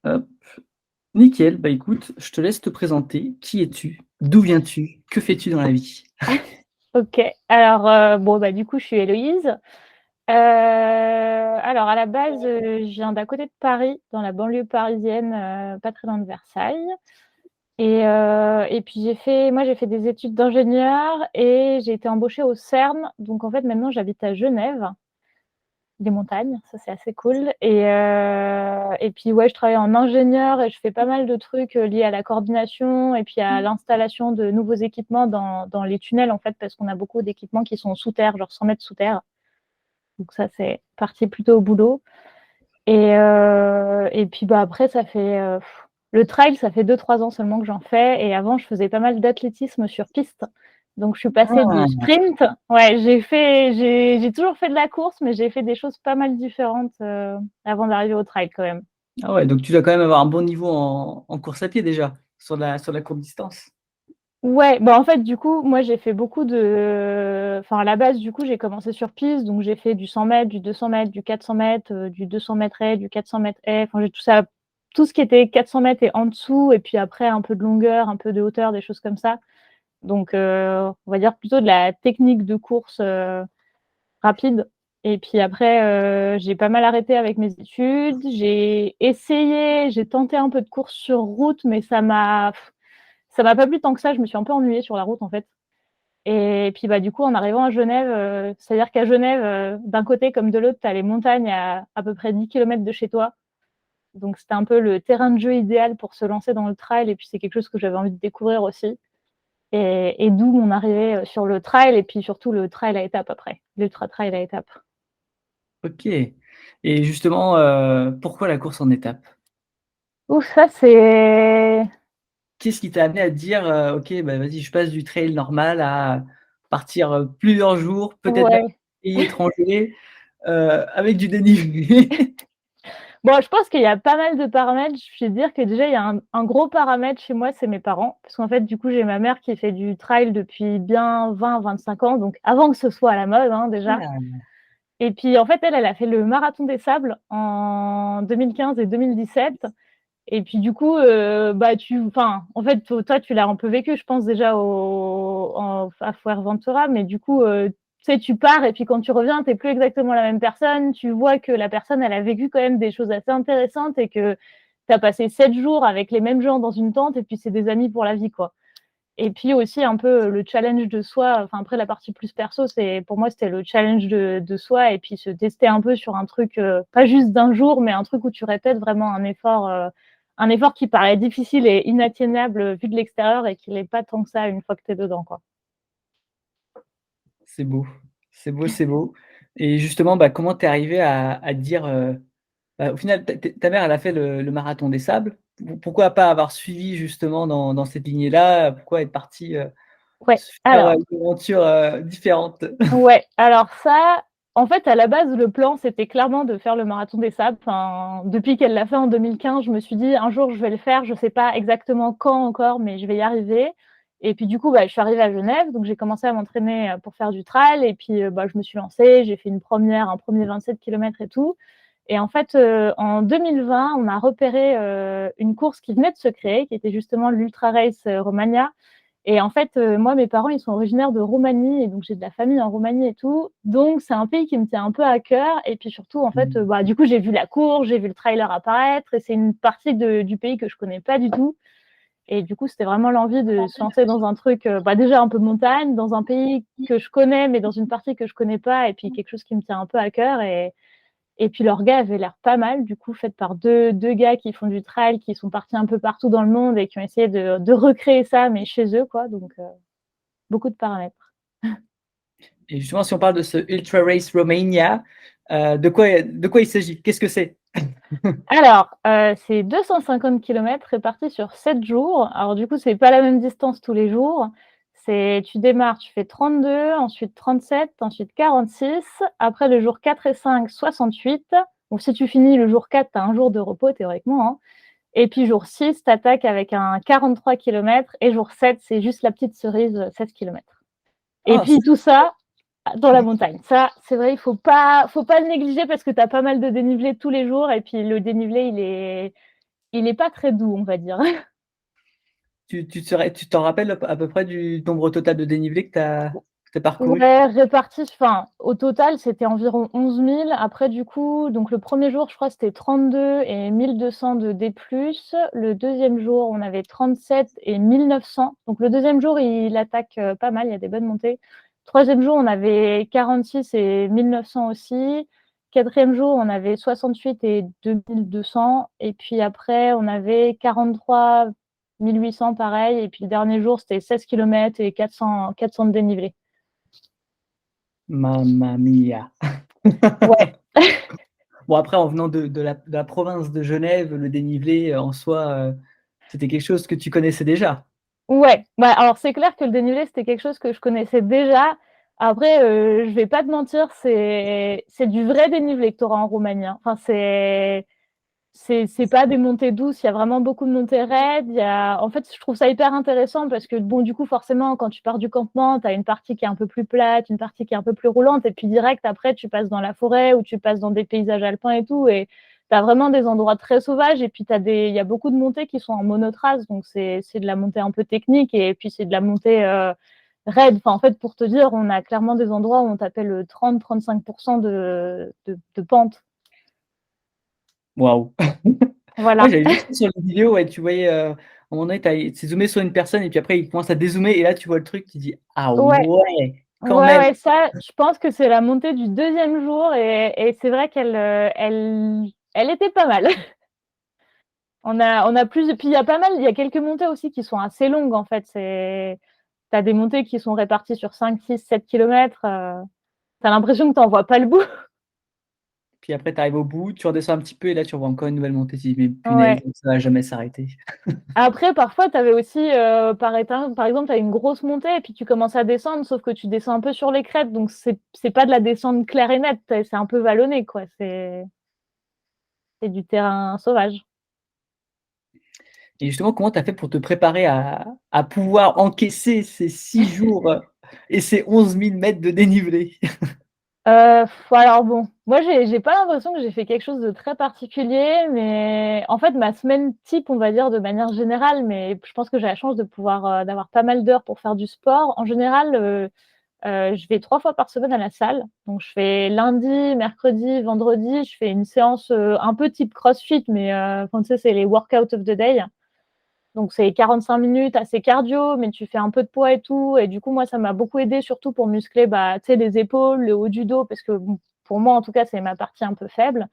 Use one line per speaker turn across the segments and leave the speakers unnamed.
Hop, nickel. Bah, écoute, je te laisse te présenter. Qui es-tu? D'où viens-tu? Que fais-tu dans la vie?
OK. Alors, bon, bah, du coup, je suis Héloïse. Alors à la base, je viens d'à côté de Paris, dans la banlieue parisienne, pas très loin de Versailles et puis j'ai fait des études d'ingénieur et j'ai été embauchée au CERN. Donc en fait, maintenant, j'habite à Genève, des montagnes, ça, c'est assez cool et puis, ouais, je travaille en ingénieur et je fais pas mal de trucs, liés à la coordination et puis à l'installation de nouveaux équipements dans les tunnels, en fait, parce qu'on a beaucoup d'équipements qui sont sous terre, genre 100 mètres sous terre. Donc ça, c'est parti plutôt au boulot. Et puis bah, après, le trail, ça fait 2-3 ans seulement que j'en fais. Et avant, je faisais pas mal d'athlétisme sur piste. Donc je suis passée du
Ah!
sprint. Ouais, j'ai toujours fait de la course, mais j'ai fait des choses pas mal différentes avant d'arriver au trail quand même.
Ah ouais, donc tu dois quand même avoir un bon niveau en course à pied déjà, sur la courte distance?
Ouais, bah en fait, du coup, moi j'ai fait beaucoup de. Enfin, à la base, du coup, j'ai commencé sur piste, donc j'ai fait du 100 mètres, du 200 mètres, du 400 mètres, du 200 mètres haies, du 400 mètres haies. Enfin, j'ai tout ça, tout ce qui était 400 mètres et en dessous, et puis après, un peu de longueur, un peu de hauteur, des choses comme ça. Donc, on va dire plutôt de la technique de course rapide. Et puis après, j'ai pas mal arrêté avec mes études. J'ai tenté un peu de course sur route, mais ça m'a pas plu tant que ça. Je me suis un peu ennuyée sur la route, en fait. Et puis, bah, du coup, en arrivant à Genève, c'est-à-dire qu'à Genève, d'un côté comme de l'autre, tu as les montagnes à peu près 10 kilomètres de chez toi. Donc, c'était un peu le terrain de jeu idéal pour se lancer dans le trail. Et puis, c'est quelque chose que j'avais envie de découvrir aussi. Et d'où mon arrivée sur le trail et puis surtout le trail à étapes après, l'ultra trail à étapes.
OK, et justement, pourquoi la course en étapes?
Ouf, ça, c'est.
Qu'est-ce qui t'a amené à te dire, «OK, bah, vas-y, je passe du trail normal à partir, plusieurs jours, peut-être même
Ouais.
pays étrangers, avec du dénivelé?»
Bon, je pense qu'il y a pas mal de paramètres. Je vais dire que déjà, il y a un gros paramètre chez moi, c'est mes parents. Parce qu'en fait, du coup, j'ai ma mère qui fait du trail depuis bien 20-25 ans, donc avant que ce soit à la mode, hein, déjà.
Ah!
Et puis, en fait, elle a fait le marathon des sables en 2015 et 2017. Et puis, du coup, bah, en fait, toi, tu l'as un peu vécu, je pense, déjà à Fuerteventura, mais du coup, tu sais, tu pars et puis quand tu reviens, tu n'es plus exactement la même personne. Tu vois que la personne, elle a vécu quand même des choses assez intéressantes et que tu as passé 7 jours avec les mêmes gens dans une tente et puis c'est des amis pour la vie, quoi. Et puis aussi un peu le challenge de soi. Enfin, après, la partie plus perso, pour moi, c'était le challenge de soi et puis se tester un peu sur un truc, pas juste d'un jour, mais un truc où tu répètes vraiment un effort qui paraît difficile et inatteignable vu de l'extérieur et qui n'est pas tant que ça une fois que tu es dedans, quoi.
C'est beau, c'est beau, c'est beau, et justement, bah, comment tu es arrivée à te dire, bah, au final, ta mère, elle a fait le marathon des sables. Pourquoi pas avoir suivi justement dans cette lignée-là? Pourquoi être partie,
Ouais,
faire,
alors,
une aventure, différente?
ouais, alors ça, en fait, à la base, le plan, c'était clairement de faire le marathon des sables. Enfin, depuis qu'elle l'a fait en 2015, je me suis dit, un jour, je vais le faire. Je sais pas exactement quand encore, mais je vais y arriver. Et puis, du coup, bah, je suis arrivée à Genève, donc j'ai commencé à m'entraîner pour faire du trail. Et puis, bah, je me suis lancée, j'ai fait un premier 27 km et tout. Et en fait, en 2020, on a repéré une course qui venait de se créer, qui était justement l'Ultra Race Romagna. Et en fait, moi, mes parents, ils sont originaires de Roumanie et donc j'ai de la famille en Roumanie et tout. Donc, c'est un pays qui me tient un peu à cœur. Et puis surtout, en fait,
Mmh.
bah, du coup, j'ai vu la course, j'ai vu le trailer apparaître et c'est une partie du pays que je connais pas du tout. Et du coup, c'était vraiment l'envie de se lancer dans un truc, bah, déjà un peu montagne, dans un pays que je connais, mais dans une partie que je connais pas, et puis quelque chose qui me tient un peu à cœur. Et puis l'orga avait l'air pas mal, du coup, faite par deux gars qui font du trail, qui sont partis un peu partout dans le monde et qui ont essayé de recréer ça, mais chez eux, quoi. Donc, beaucoup de paramètres.
Et justement, si on parle de ce Ultra Race Romania, de quoi il s'agit? Qu'est-ce que c'est?
Alors, c'est 250 kilomètres répartis sur 7 jours. Alors du coup, c'est pas la même distance tous les jours. Tu démarres, tu fais 32, ensuite 37, ensuite 46. Après le jour 4 et 5, 68. Donc si tu finis le jour 4, tu as un jour de repos théoriquement, hein. Et puis jour 6, tu attaques avec un 43 kilomètres. Et jour 7, c'est juste la petite cerise, 16 kilomètres. Et
Ah,
puis tout ça, dans la montagne. Ça, c'est vrai, il faut pas le négliger parce que tu as pas mal de dénivelé tous les jours et puis le dénivelé, il est pas très doux, on va dire.
Tu t'en rappelles à peu près du nombre total de dénivelé que tu as parcouru?
Ouais, répartis, enfin, au total, c'était environ 11 000. Après, du coup, donc le premier jour, je crois, c'était 32 et 1200 de D+. Le deuxième jour, on avait 37 et 1900. Donc le deuxième jour, il attaque pas mal, il y a des bonnes montées. Troisième jour, on avait 46 et 1900 aussi. Quatrième jour, on avait 68 et 2200. Et puis après, on avait 43, 1800, pareil. Et puis le dernier jour, c'était 16 km et 400 de dénivelé.
Mamma mia!
Ouais,
Bon après en venant de la province de Genève, le dénivelé, en soi, c'était quelque chose que tu connaissais déjà?
ouais. Bah, alors c'est clair que le dénivelé, c'était quelque chose que je connaissais déjà. Après, je vais pas te mentir, c'est du vrai dénivelé que tu auras en Roumanie, hein. Enfin, c'est pas des montées douces, il y a vraiment beaucoup de montées raides. En fait, je trouve ça hyper intéressant parce que, bon, du coup, forcément, quand tu pars du campement, tu as une partie qui est un peu plus plate, une partie qui est un peu plus roulante, et puis direct, après, tu passes dans la forêt ou tu passes dans des paysages alpins et tout, et tu as vraiment des endroits très sauvages, et puis il y a beaucoup de montées qui sont en monotrace, donc c'est de la montée un peu technique, et puis c'est de la montée raide. Enfin, en fait, pour te dire, on a clairement des endroits où on t'appelle 30-35% de pente.
Waouh! Ouais,
Voilà.
j'avais vu ça sur les vidéos, ouais, tu voyais, à un moment donné, c'est zoomé sur une personne et puis après il commence à dézoomer et là tu vois le truc, tu dis: «Ah
Ouais.
ouais, quand
Ouais,
même!»
ouais, ça, je pense que c'est la montée du deuxième jour et c'est vrai elle était pas mal. On a plus, et puis il y a pas mal, il y a quelques montées aussi qui sont assez longues en fait. T'as des montées qui sont réparties sur 5, 6, 7 kilomètres. T'as l'impression que t'en vois pas le bout.
Puis après tu arrives au bout, tu redescends un petit peu et là tu revois encore une nouvelle montée, tu dis: «Mais punaise,
Ouais.
ça va jamais s'arrêter».
Après, parfois, t'avais aussi, par exemple, t'as une grosse montée et puis tu commences à descendre, sauf que tu descends un peu sur les crêtes, donc c'est pas de la descente claire et nette, c'est un peu vallonné, quoi. C'est du terrain sauvage.
Et justement, comment tu as fait pour te préparer à pouvoir encaisser ces 6 jours, et ces 11 000 mètres de dénivelé?
Alors bon, moi j'ai pas l'impression que j'ai fait quelque chose de très particulier, mais en fait ma semaine type, on va dire de manière générale, mais je pense que j'ai la chance de pouvoir, d'avoir pas mal d'heures pour faire du sport. En général, je vais 3 fois par semaine à la salle. Donc je fais lundi, mercredi, vendredi, je fais une séance, un peu type CrossFit, mais enfin tu sais, c'est les workout of the day. Donc c'est 45 minutes assez cardio, mais tu fais un peu de poids et tout. Et du coup, moi, ça m'a beaucoup aidé, surtout pour muscler bah, les épaules, le haut du dos, parce que bon, pour moi, en tout cas, c'est ma partie un peu faible.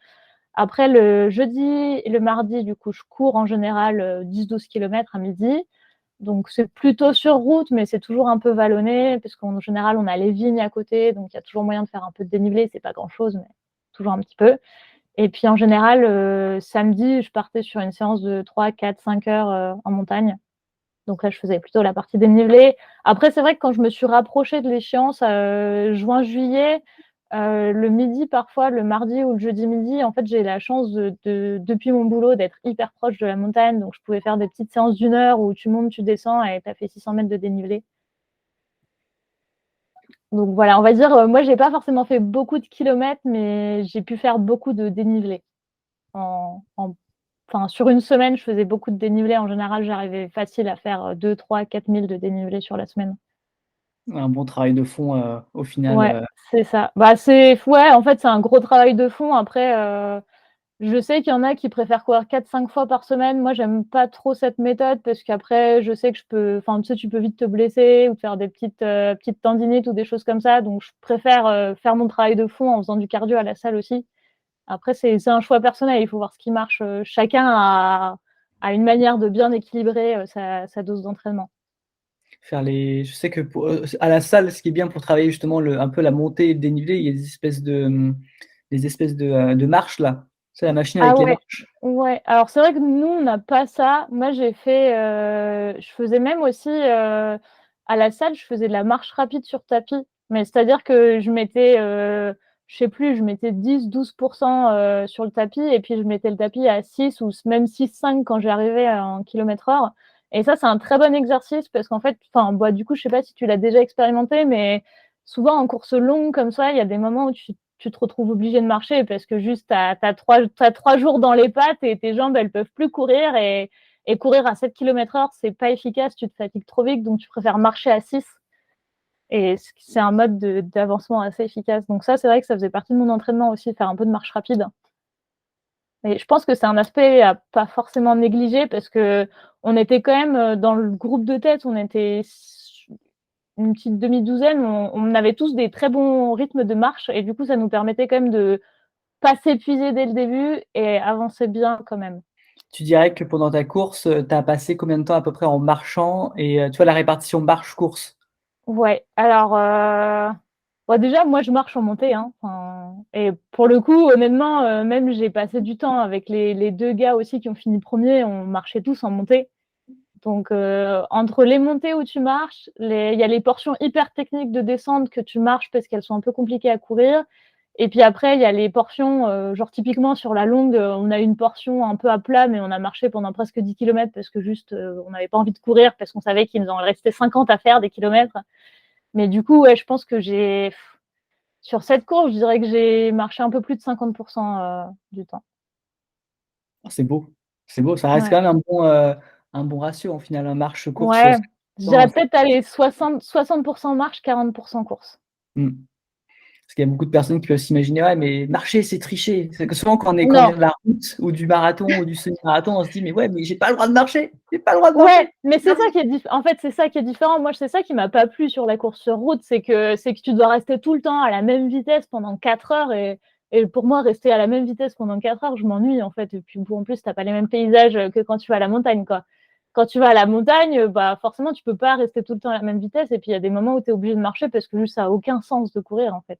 Après, le jeudi et le mardi, du coup, je cours en général 10-12 km à midi. Donc c'est plutôt sur route, mais c'est toujours un peu vallonné, parce qu'en général, on a les vignes à côté, donc il y a toujours moyen de faire un peu de dénivelé. C'est pas grand-chose, mais toujours un petit peu. Et puis en général, samedi, je partais sur une séance de 3, 4, 5 heures en montagne. Donc là, je faisais plutôt la partie dénivelée. Après, c'est vrai que quand je me suis rapprochée de l'échéance, juin-juillet, le midi parfois, le mardi ou le jeudi midi, en fait, j'ai la chance depuis mon boulot d'être hyper proche de la montagne. Donc je pouvais faire des petites séances d'1 heure où tu montes, tu descends et tu as fait 600 mètres de dénivelé. Donc voilà, on va dire, moi, j'ai pas forcément fait beaucoup de kilomètres, mais j'ai pu faire beaucoup de dénivelé. Enfin, sur une semaine, je faisais beaucoup de dénivelé. En général, j'arrivais facile à faire 2, 3, 4 000 de dénivelé sur la semaine.
Un bon travail de fond, au final,
Ouais, c'est ça. Bah, ouais, en fait, c'est un gros travail de fond. Après, je sais qu'il y en a qui préfèrent courir 4-5 fois par semaine. Moi, j'aime pas trop cette méthode parce qu'après, je sais que enfin, tu sais, tu peux vite te blesser ou te faire des petites tendinites ou des choses comme ça. Donc, je préfère faire mon travail de fond en faisant du cardio à la salle aussi. Après, c'est un choix personnel. Il faut voir ce qui marche. Chacun a une manière de bien équilibrer sa dose d'entraînement.
je sais que à la salle, ce qui est bien pour travailler justement un peu la montée et le dénivelé, il y a des espèces de marches là. C'est la machine
Ah
avec les
ouais,
marches.
ouais. Alors c'est vrai que nous, on n'a pas ça. Moi, je faisais même aussi à la salle, je faisais de la marche rapide sur tapis. Mais c'est-à-dire que je mettais, je sais plus, je mettais 10-12% sur le tapis et puis je mettais le tapis à 6 ou même 6-5 quand j'arrivais en kilomètre-heure. Et ça, c'est un très bon exercice parce qu'en fait, enfin, bah, du coup, je sais pas si tu l'as déjà expérimenté, mais souvent en course longue comme ça, il y a des moments où tu tu te retrouves obligé de marcher parce que juste t'as 3 jours dans les pattes et tes jambes, elles peuvent plus courir et courir à 7 km/h, c'est pas efficace, tu te fatigues trop vite, donc tu préfères marcher à 6. Et c'est un mode d'avancement assez efficace. Donc ça, c'est vrai que ça faisait partie de mon entraînement aussi, faire un peu de marche rapide. Et je pense que c'est un aspect à pas forcément négliger parce que on était quand même dans le groupe de tête, on était une petite demi-douzaine, on avait tous des très bons rythmes de marche et du coup, ça nous permettait quand même de pas s'épuiser dès le début et avancer bien quand même.
Tu dirais que pendant ta course, tu as passé combien de temps à peu près en marchant et tu vois la répartition marche-course?
Ouais, alors déjà, moi je marche en montée, hein. Et pour le coup, honnêtement, même j'ai passé du temps avec les deux gars aussi qui ont fini premier, on marchait tous en montée. Donc entre les montées où tu marches, il y a les portions hyper techniques de descente que tu marches parce qu'elles sont un peu compliquées à courir. Et puis après, il y a les portions, genre typiquement sur la longue, on a une portion un peu à plat, mais on a marché pendant presque 10 km parce que juste, on n'avait pas envie de courir parce qu'on savait qu'il nous en restait 50 à faire des kilomètres. Mais du coup, ouais, je pense que sur cette course, je dirais que j'ai marché un peu plus de 50% du temps.
Oh, c'est beau, ça reste
Ouais.
quand même un bon ratio en final, hein, marche-course,
Ouais, je dirais
temps.
peut-être aller 60% marche, 40% course.
Mmh. Parce qu'il y a beaucoup de personnes qui peuvent s'imaginer: «Ouais, mais marcher, c'est tricher». C'est que souvent quand on
Non,
vient de la route ou du marathon ou du semi-marathon, on se dit: «Mais ouais, mais j'ai pas le droit de marcher, j'ai pas le droit de marcher».
ouais, mais c'est ça qui est en fait, c'est ça qui est différent. Moi, c'est ça qui m'a pas plu sur la course sur route, c'est que tu dois rester tout le temps à la même vitesse pendant 4 heures et pour moi, rester à la même vitesse pendant 4 heures, je m'ennuie, en fait et puis bon, en plus, tu as pas les mêmes paysages, que quand tu vas à la montagne, quoi. Quand tu vas à la montagne, bah, forcément, tu peux pas rester tout le temps à la même vitesse et puis il y a des moments où tu es obligé de marcher parce que juste ça a aucun sens de courir, en fait.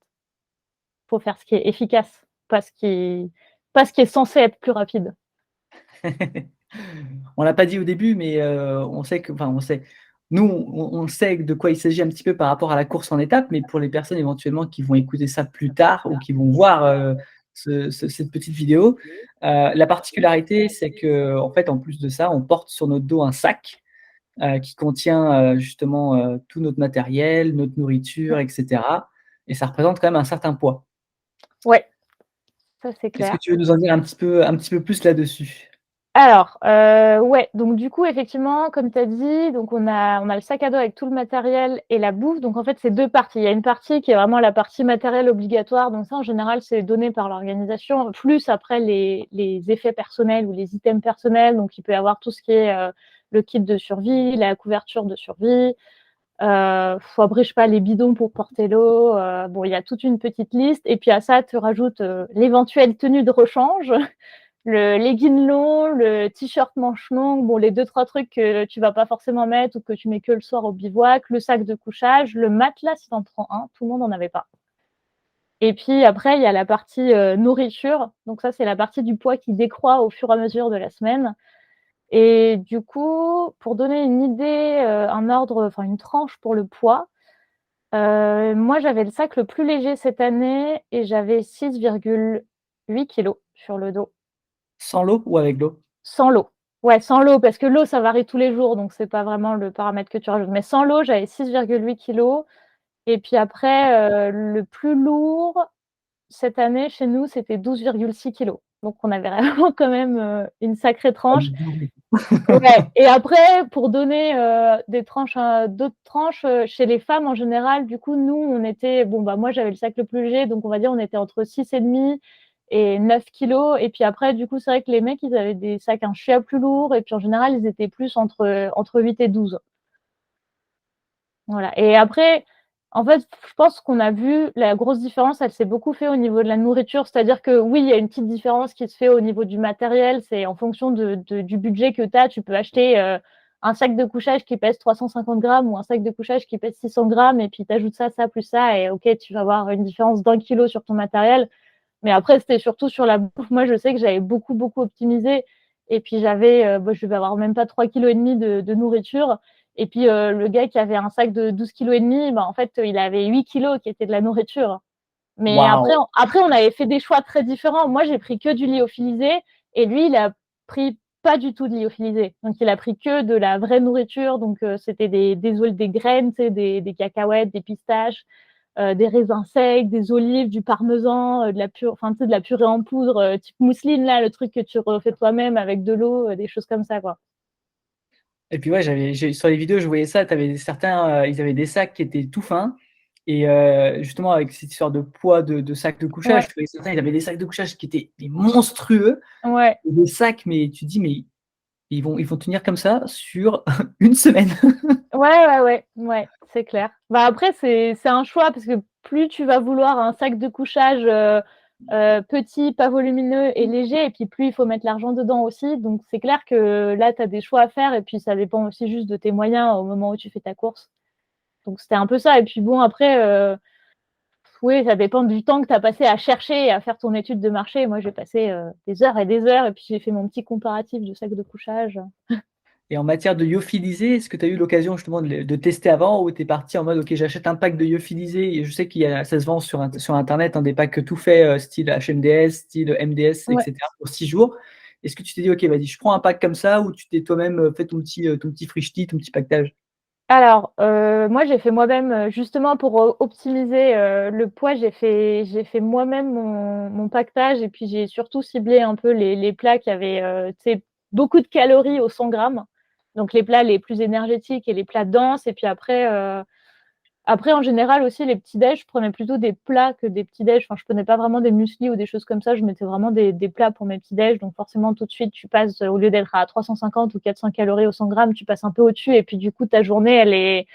Faut faire ce qui est efficace, pas ce qui est censé être plus rapide.
On l'a pas dit au début, mais on sait que enfin on sait. Nous, on sait de quoi il s'agit un petit peu par rapport à la course en étapes, mais pour les personnes éventuellement qui vont écouter ça plus tard ou qui vont voir, cette petite vidéo, la particularité, c'est qu'en fait, en plus de ça, on porte sur notre dos un sac, qui contient, justement, tout notre matériel, notre nourriture et cetera et ça représente quand même un certain poids.
Ouais, ça c'est
Est-ce que
clair.
tu veux nous en dire un petit peu plus là-dessus?
Alors, ouais, donc du coup, effectivement, comme tu as dit, donc on a le sac à dos avec tout le matériel et la bouffe. Donc en fait, c'est 2 parties. Il y a une partie qui est vraiment la partie matérielle obligatoire. Donc ça, en général, c'est donné par l'organisation, plus après les effets personnels ou les items personnels. Donc il peut y avoir tout ce qui est, le kit de survie, la couverture de survie, après, je sais pas, les bidons pour porter l'eau. Bon, il y a toute une petite liste. Et puis à ça, tu rajoutes, l'éventuelle tenue de rechange. Le legging long, le t-shirt manche longue, bon, les 2-3 trucs que tu vas pas forcément mettre ou que tu mets que le soir au bivouac, le sac de couchage, le matelas si t'en prends un, tout le monde en avait pas. Et puis après, il y a la partie nourriture. Donc ça, c'est la partie du poids qui décroît au fur et à mesure de la semaine. Et du coup, pour donner une idée, un ordre, enfin une tranche pour le poids, moi j'avais le sac le plus léger cette année et j'avais 6,8 kilos sur le dos.
Sans l'eau ou avec l'eau?
Sans l'eau. Ouais, sans l'eau, parce que l'eau, ça varie tous les jours, donc c'est pas vraiment le paramètre que tu rajoutes. Mais sans l'eau, j'avais 6,8 kilos. Et puis après, le plus lourd cette année chez nous, c'était 12,6 kilos. Donc on avait vraiment quand même une sacrée
Ah
tranche.
dis donc!
Ouais. Et après, pour donner des tranches, d'autres tranches, chez les femmes en général, du coup, nous, on était, bon, bah, moi, j'avais le sac le plus léger, donc on va dire, on était entre 6,5 et 9 kilos. Et puis après, du coup, c'est vrai que les mecs, ils avaient des sacs un chouïa plus lourds. Et puis en général, ils étaient plus entre 8 et 12. Voilà. Et après, en fait, je pense qu'on a vu la grosse différence, elle s'est beaucoup fait au niveau de la nourriture. C'est-à-dire que oui, il y a une petite différence qui se fait au niveau du matériel. C'est en fonction du budget que tu as, tu peux acheter un sac de couchage qui pèse 350 grammes ou un sac de couchage qui pèse 600 grammes et puis tu ajoutes ça, ça, plus ça et ok, tu vas avoir une différence d'1 kilo sur ton matériel. Mais après, c'était surtout sur la bouffe. Moi, je sais que j'avais beaucoup, beaucoup optimisé. Et puis, j'avais, je vais avoir même pas 3,5 kg de nourriture. Et puis, le gars qui avait un sac de 12,5 kg, bah, en fait, il avait 8 kilos qui étaient de la nourriture. Mais après,
Waouh!
on avait fait des choix très différents. Moi, j'ai pris que du lyophilisé et lui, il a pris pas du tout de lyophilisé. Donc, il a pris que de la vraie nourriture. Donc, c'était des graines, des cacahuètes, des pistaches, des raisins secs, des olives, du parmesan, de la purée en poudre, type mousseline, là, le truc que tu refais toi-même avec de l'eau, des choses comme ça, quoi.
Et puis ouais, sur les vidéos, je voyais ça, t'avais certains, ils avaient des sacs qui étaient tout fins. Et justement, avec cette histoire de poids de sacs de couchage,
Ouais,
je voyais certains, ils avaient des sacs de couchage qui étaient des monstrueux.
ouais,
Et des sacs, mais tu te dis, mais ils vont tenir comme ça sur une semaine.
ouais, c'est clair. Bah, après, c'est un choix parce que plus tu vas vouloir un sac de couchage petit, pas volumineux et léger, et puis plus il faut mettre l'argent dedans aussi. Donc, c'est clair que là, tu as des choix à faire, et puis ça dépend aussi juste de tes moyens au moment où tu fais ta course. Donc, c'était un peu ça. Et puis bon, après, oui, ça dépend du temps que tu as passé à chercher et à faire ton étude de marché. Moi, j'ai passé des heures et des heures, et puis j'ai fait mon petit comparatif de sac de couchage.
Et en matière de lyophilisé, est-ce que tu as eu l'occasion justement de tester avant ou tu es parti en mode, OK, j'achète un pack de lyophilisé et je sais ça se vend sur Internet, hein, des packs tout faits, style HMDS, style MDS,
Ouais.
etc., pour 6 jours. Est-ce que tu t'es dit, OK, vas-y, je prends un pack comme ça ou tu t'es toi-même fait ton petit frichti, ton petit pactage?
Alors, moi, j'ai fait moi-même, justement pour optimiser le poids, j'ai fait moi-même mon pactage, et puis j'ai surtout ciblé un peu les plats qui avaient tu sais, beaucoup de calories au 100 grammes. Donc, les plats les plus énergétiques et les plats denses. Et puis après, en général aussi, les petits déj, je prenais plutôt des plats que des petits déj. Enfin, je prenais pas vraiment des muesli ou des choses comme ça. Je mettais vraiment des plats pour mes petits déj. Donc, forcément, tout de suite, tu passes, au lieu d'être à 350 ou 400 calories au 100 grammes, tu passes un peu au-dessus. Et puis, du coup, ta journée,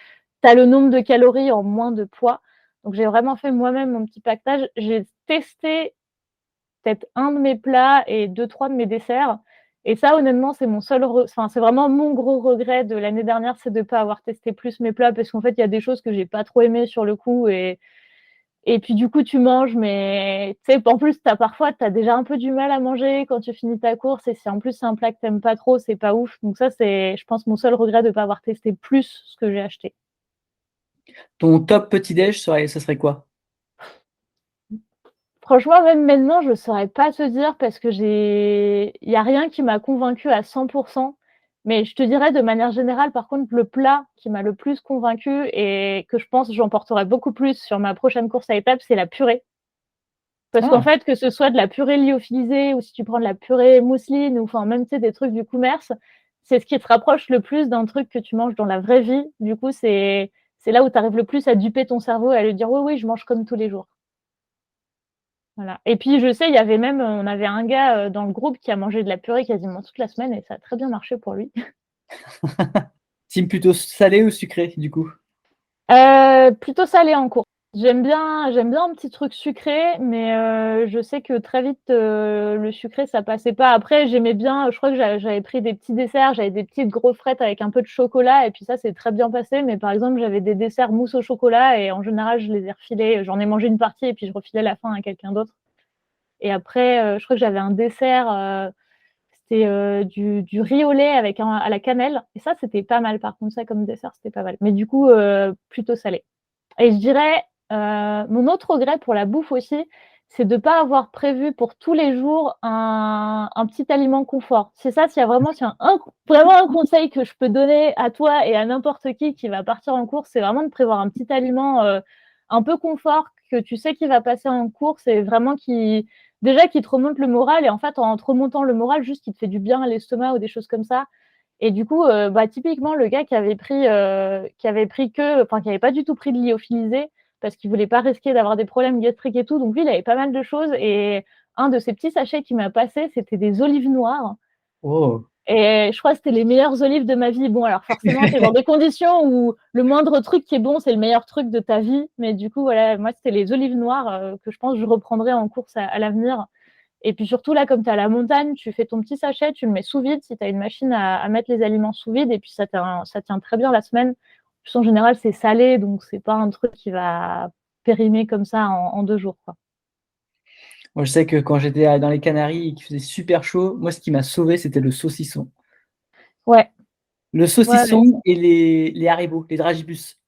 t'as le nombre de calories en moins de poids. Donc, j'ai vraiment fait moi-même mon petit pactage. J'ai testé peut-être un de mes plats et deux, trois de mes desserts. Et ça, honnêtement, c'est enfin, c'est vraiment mon gros regret de l'année dernière, c'est de ne pas avoir testé plus mes plats, parce qu'en fait, il y a des choses que j'ai pas trop aimées sur le coup. Et puis, du coup, tu manges, mais tu sais, en plus, parfois, tu as déjà un peu du mal à manger quand tu finis ta course. Et si en plus, c'est un plat que tu n'aimes pas trop, c'est pas ouf. Donc, ça, c'est, je pense, mon seul regret de ne pas avoir testé plus ce que j'ai acheté.
Ton top petit déj, ça serait quoi?
Franchement, même maintenant, je ne saurais pas te dire, parce que il y a rien qui m'a convaincue à 100. Mais je te dirais de manière générale, par contre, le plat qui m'a le plus convaincue et que je pense que j'emporterai beaucoup plus sur ma prochaine course à étapes, c'est la purée. Parce qu'en
Ah,
fait, que ce soit de la purée lyophilisée ou si tu prends de la purée mousseline ou enfin même tu sais, des trucs du commerce, c'est ce qui te rapproche le plus d'un truc que tu manges dans la vraie vie. Du coup, c'est là où tu arrives le plus à duper ton cerveau et à lui dire oui, oui, je mange comme tous les jours. Voilà. Et puis, je sais, il y avait même, on avait un gars dans le groupe qui a mangé de la purée quasiment toute la semaine, et ça a très bien marché pour lui.
team plutôt salé ou sucré, du coup?
Plutôt salé en cours. J'aime bien un petit truc sucré, mais je sais que très vite, le sucré, ça passait pas. Après, j'aimais bien, je crois que j'avais pris des petits desserts, j'avais des petites gaufrettes avec un peu de chocolat, et puis ça, c'est très bien passé. Mais par exemple, j'avais des desserts mousse au chocolat, et en général, je les ai refilés. J'en ai mangé une partie, et puis je refilais la fin à quelqu'un d'autre. Et après, je crois que j'avais un dessert, c'était du riz au lait avec à la cannelle. Et ça, c'était pas mal. Par contre, ça, comme dessert, c'était pas mal. Mais du coup, plutôt salé. Et je dirais, mon autre regret pour la bouffe aussi, c'est de ne pas avoir prévu pour tous les jours un petit aliment confort. C'est ça, s'il y a vraiment un conseil que je peux donner à toi et à n'importe qui va partir en course, c'est vraiment de prévoir un petit aliment un peu confort, que tu sais qu'il va passer en course, et vraiment déjà qui te remonte le moral. Et en fait, en te remontant le moral, juste qui te fait du bien à l'estomac ou des choses comme ça. Et du coup, typiquement, le gars qui avait pas du tout pris de lyophilisé parce qu'il voulait pas risquer d'avoir des problèmes gastriques et tout. Donc lui, il avait pas mal de choses. Et un de ces petits sachets qui m'a passé, c'était des olives noires.
Oh.
Et je crois que c'était les meilleures olives de ma vie. Bon, alors forcément, c'est dans des conditions où le moindre truc qui est bon, c'est le meilleur truc de ta vie. Mais du coup, voilà, moi, c'était les olives noires que je pense que je reprendrai en course à l'avenir. Et puis surtout, là, comme tu es à la montagne, tu fais ton petit sachet, tu le mets sous vide si tu as une machine à mettre les aliments sous vide, et puis ça tient très bien la semaine. En plus, en général, c'est salé, donc c'est pas un truc qui va périmer comme ça en 2 jours, quoi.
Moi, je sais que quand j'étais dans les Canaries et qu'il faisait super chaud, moi, ce qui m'a sauvé, c'était le saucisson.
Ouais,
Le
ouais,
saucisson et les Haribo, les Dragibus,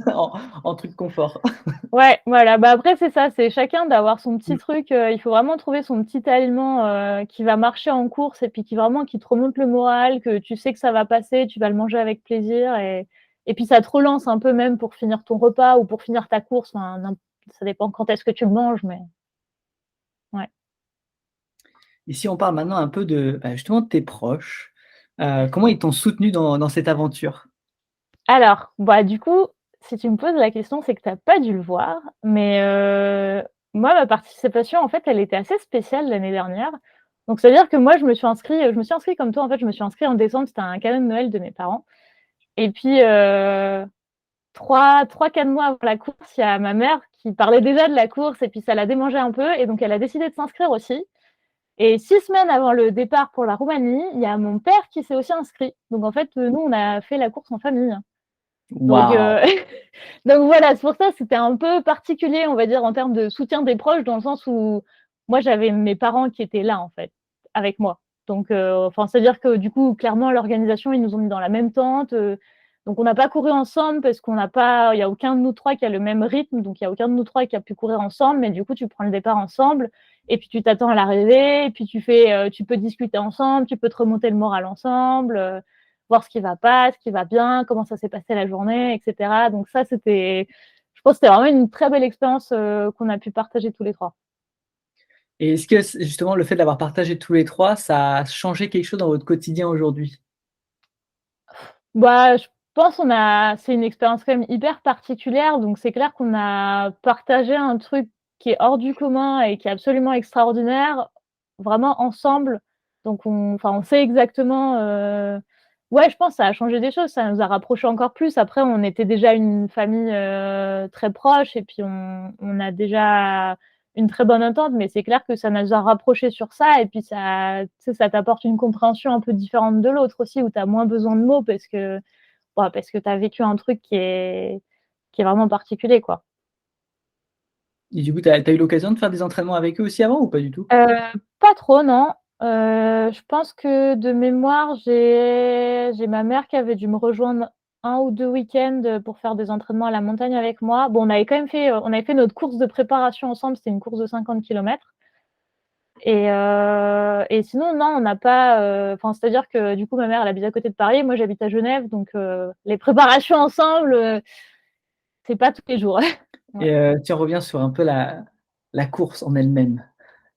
en truc confort.
ouais, voilà. Bah après, c'est ça, c'est chacun d'avoir son petit truc. Il faut vraiment trouver son petit aliment qui va marcher en course, et puis qui te remonte le moral, que tu sais que ça va passer, tu vas le manger avec plaisir. Et puis, ça te relance un peu même pour finir ton repas ou pour finir ta course. Enfin, ça dépend quand est-ce que tu le manges, mais ouais.
Et si on parle maintenant un peu de, justement de tes proches, comment ils t'ont soutenu dans cette aventure?
Alors, bah, du coup, si tu me poses la question, c'est que tu as pas dû le voir, mais moi, ma participation, en fait, elle était assez spéciale l'année dernière. Donc c'est-à-dire que moi, je me suis inscrite comme toi, en fait, je me suis inscrite en décembre, c'était un cadeau de Noël de mes parents et puis, 3-4 mois avant la course, il y a ma mère qui parlait déjà de la course et puis ça l'a démangé un peu et donc elle a décidé de s'inscrire aussi et 6 semaines avant le départ pour la Roumanie, il y a mon père qui s'est aussi inscrit. Donc en fait, nous, on a fait la course en famille. Donc,
Waouh!
donc voilà, c'est pour ça, c'était un peu particulier, on va dire, en termes de soutien des proches, dans le sens où moi, j'avais mes parents qui étaient là, en fait, avec moi. Donc, enfin, c'est-à-dire que du coup, clairement, l'organisation, ils nous ont mis dans la même tente. Donc, on n'a pas couru ensemble parce qu'on n'a pas, il n'y a aucun de nous trois qui a le même rythme. Donc, il n'y a aucun de nous trois qui a pu courir ensemble. Mais du coup, tu prends le départ ensemble et puis tu t'attends à l'arrivée. Et puis, tu peux discuter ensemble, tu peux te remonter le moral ensemble. Voir ce qui va pas, ce qui va bien, comment ça s'est passé la journée, etc. Donc ça, je pense que c'était vraiment une très belle expérience qu'on a pu partager tous les trois.
Et est-ce que justement le fait de l'avoir partagé tous les 3, ça a changé quelque chose dans votre quotidien aujourd'hui?
Bah, je pense c'est une expérience quand même hyper particulière, donc c'est clair qu'on a partagé un truc qui est hors du commun et qui est absolument extraordinaire, vraiment ensemble. Donc on sait exactement, ouais, je pense que ça a changé des choses, ça nous a rapprochés encore plus. Après, on était déjà une famille, très proche et puis on a déjà une très bonne entente, mais c'est clair que ça nous a rapprochés sur ça et puis ça, tu sais, ça t'apporte une compréhension un peu différente de l'autre aussi, où tu as moins besoin de mots parce que tu as vécu un truc qui est vraiment particulier, quoi.
Et du coup, tu as eu l'occasion de faire des entraînements avec eux aussi avant ou pas du tout?
Pas trop, non. Je pense que de mémoire, j'ai ma mère qui avait dû me rejoindre un ou 2 week-ends, pour faire des entraînements à la montagne avec moi. Bon, on avait fait notre course de préparation ensemble, c'était une course de 50 kilomètres et sinon, non, on n'a pas, enfin, c'est-à-dire que, du coup, ma mère, elle habite à côté de Paris, moi, j'habite à Genève, donc les préparations ensemble, c'est pas tous les jours. Ouais.
Et si on revient sur un peu la course en elle-même,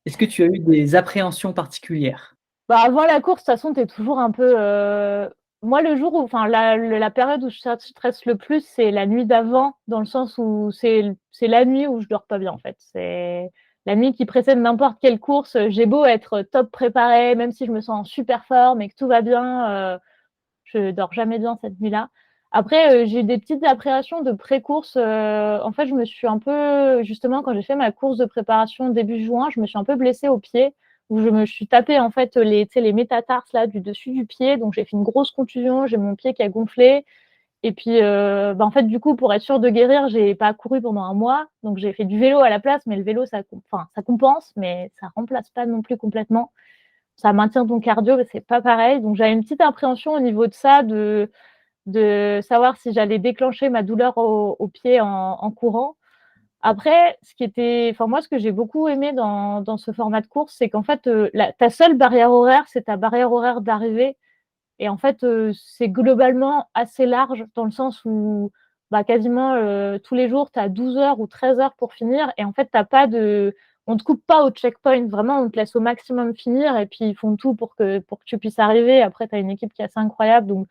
est-ce que tu as eu des appréhensions particulières?
Bah, avant la course, de toute façon, tu es toujours un peu, moi, le jour où enfin, la période où je stresse le plus, c'est la nuit d'avant, dans le sens où c'est la nuit où je dors pas bien, en fait. C'est la nuit qui précède n'importe quelle course. J'ai beau être top préparée, même si je me sens en super forme et que tout va bien, je dors jamais bien cette nuit-là. Après, j'ai eu des petites appréhensions de pré-course. En fait, je me suis un peu, justement, quand j'ai fait ma course de préparation début juin, je me suis un peu blessée au pied, où je me suis tapé en fait tu sais, les métatarses là du dessus du pied. Donc j'ai fait une grosse contusion, j'ai mon pied qui a gonflé. Et puis, bah, en fait, du coup, pour être sûre de guérir, j'ai pas couru pendant un mois. Donc j'ai fait du vélo à la place, mais le vélo, enfin, ça compense, mais ça remplace pas non plus complètement. Ça maintient ton cardio, mais c'est pas pareil. Donc j'avais une petite appréhension au niveau de ça, de savoir si j'allais déclencher ma douleur au pied en courant. Après, enfin moi, ce que j'ai beaucoup aimé dans ce format de course, c'est qu'en fait, ta seule barrière horaire, c'est ta barrière horaire d'arrivée. Et en fait, c'est globalement assez large dans le sens où bah, quasiment tous les jours, tu as 12 heures ou 13 heures pour finir. Et en fait, on ne te coupe pas au checkpoint. Vraiment, on te laisse au maximum finir. Et puis, ils font tout pour que tu puisses arriver. Après, tu as une équipe qui est assez incroyable. Donc,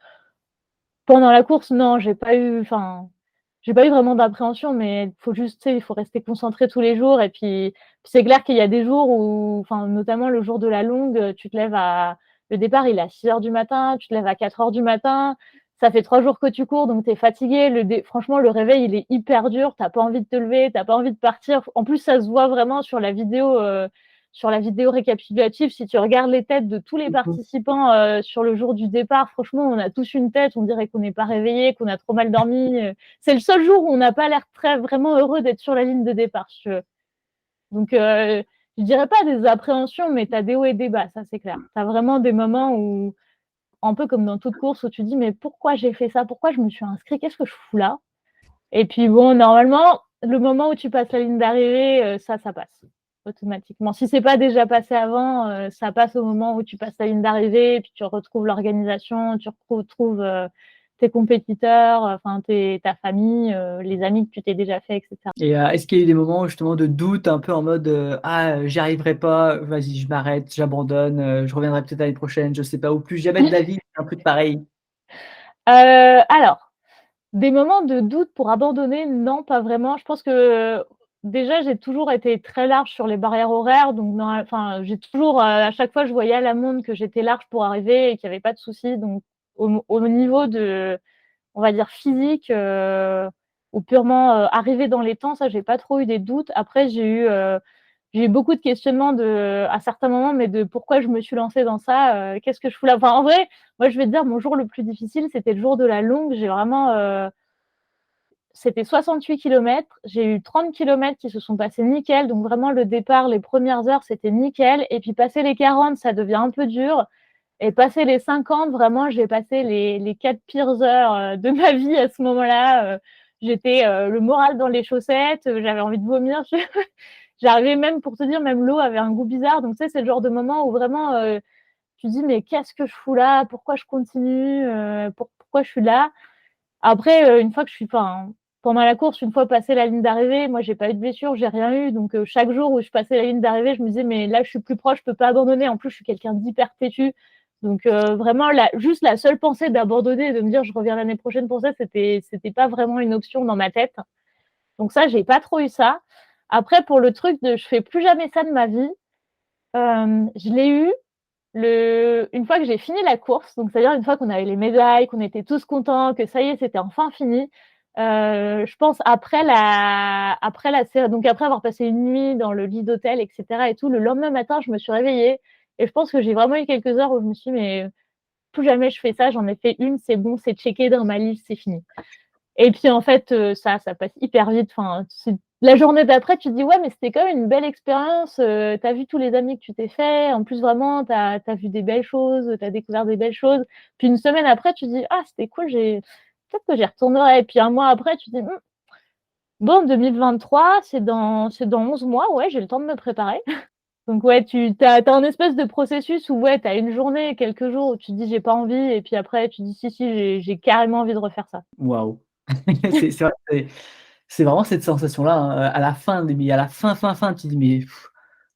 pendant la course, non, j'ai pas eu vraiment d'appréhension, mais faut juste, tu sais, il faut rester concentré tous les jours. Et puis c'est clair qu'il y a des jours où, enfin, notamment le jour de la longue, le départ, il est à 6 heures du matin, tu te lèves à 4 heures du matin. Ça fait 3 jours que tu cours, donc tu es fatigué. Franchement, le réveil, il est hyper dur. T'as pas envie de te lever, t'as pas envie de partir. En plus, ça se voit vraiment sur la vidéo récapitulative. Si tu regardes les têtes de tous les
Mmh.
participants sur le jour du départ, franchement, on a tous une tête. On dirait qu'on n'est pas réveillé, qu'on a trop mal dormi. C'est le seul jour où on n'a pas l'air très vraiment heureux d'être sur la ligne de départ, si tu veux. Donc, je dirais pas des appréhensions, mais tu as des hauts et des bas, ça c'est clair. Tu as vraiment des moments où, un peu comme dans toute course, où tu dis mais pourquoi j'ai fait ça? Pourquoi je me suis inscrit? Qu'est-ce que je fous là? Et puis bon, normalement, le moment où tu passes la ligne d'arrivée, ça passe automatiquement. Si c'est pas déjà passé avant, ça passe au moment où tu passes la ligne d'arrivée, et puis tu retrouves l'organisation, tu retrouves tes compétiteurs, enfin ta famille, les amis que tu t'es déjà fait, etc.
Et est-ce qu'il y a eu des moments justement de doute, un peu en mode ah, j'y arriverai pas, vas-y, je m'arrête, j'abandonne, je reviendrai peut-être l'année prochaine, je sais pas, ou plus jamais de la vie, un truc pareil?
Alors, des moments de doute pour abandonner, non, pas vraiment. Je pense que déjà, j'ai toujours été très large sur les barrières horaires, donc enfin, j'ai toujours, à chaque fois, je voyais à la montre que j'étais large pour arriver et qu'il y avait pas de souci. Donc, au niveau de, on va dire physique, ou purement arriver dans les temps, ça, j'ai pas trop eu des doutes. Après, j'ai eu beaucoup de questionnements à certains moments, mais de pourquoi je me suis lancée dans ça, qu'est-ce que je fous là. Enfin, en vrai, moi, je vais te dire, mon jour le plus difficile, c'était le jour de la longue. J'ai vraiment, c'était 68 kilomètres. J'ai eu 30 kilomètres qui se sont passés nickel. Donc, vraiment, le départ, les premières heures, c'était nickel. Et puis, passer les 40, ça devient un peu dur. Et passer les 50, vraiment, j'ai passé les 4 pires heures de ma vie à ce moment-là. J'étais le moral dans les chaussettes, j'avais envie de vomir. J'arrivais même, pour te dire, même l'eau avait un goût bizarre. Donc, tu sais, c'est le genre de moment où vraiment, tu dis, mais qu'est-ce que je fous là? Pourquoi je continue? Pourquoi je suis là? Après, une fois que je suis, enfin, pendant la course, une fois passé la ligne d'arrivée, moi, j'ai pas eu de blessure, j'ai rien eu. Donc, chaque jour où je passais la ligne d'arrivée, je me disais, mais là, je suis plus proche, je peux pas abandonner. En plus, je suis quelqu'un d'hyper têtu. Donc, vraiment, juste la seule pensée d'abandonner et de me dire, je reviens l'année prochaine pour ça, c'était pas vraiment une option dans ma tête. Donc, ça, j'ai pas trop eu ça. Après, pour le truc de je fais plus jamais ça de ma vie, je l'ai eu une fois que j'ai fini la course, donc c'est-à-dire une fois qu'on avait les médailles, qu'on était tous contents, que ça y est, c'était enfin fini. Je pense donc après avoir passé une nuit dans le lit d'hôtel, etc. et tout, le lendemain matin, je me suis réveillée et je pense que j'ai vraiment eu quelques heures où je me suis dit, mais plus jamais je fais ça, j'en ai fait une, c'est bon, c'est checké dans ma liste, c'est fini. Et puis en fait, ça passe hyper vite. Enfin, la journée d'après, tu te dis ouais, mais c'était quand même une belle expérience. T'as vu tous les amis que tu t'es fait. En plus, vraiment, t'as vu des belles choses, t'as découvert des belles choses. Puis une semaine après, tu te dis ah, c'était cool. Peut-être que j'y retournerai. Et puis un mois après, tu te dis bon, 2023, c'est dans 11 mois. Ouais, j'ai le temps de me préparer. Donc ouais, t'as un espèce de processus où ouais, t'as une journée, quelques jours où tu te dis j'ai pas envie. Et puis après, tu te dis si, j'ai carrément envie de refaire ça.
Waouh! C'est vrai, c'est vraiment cette sensation-là, hein, à la fin, mais à la fin, tu dis: «Mais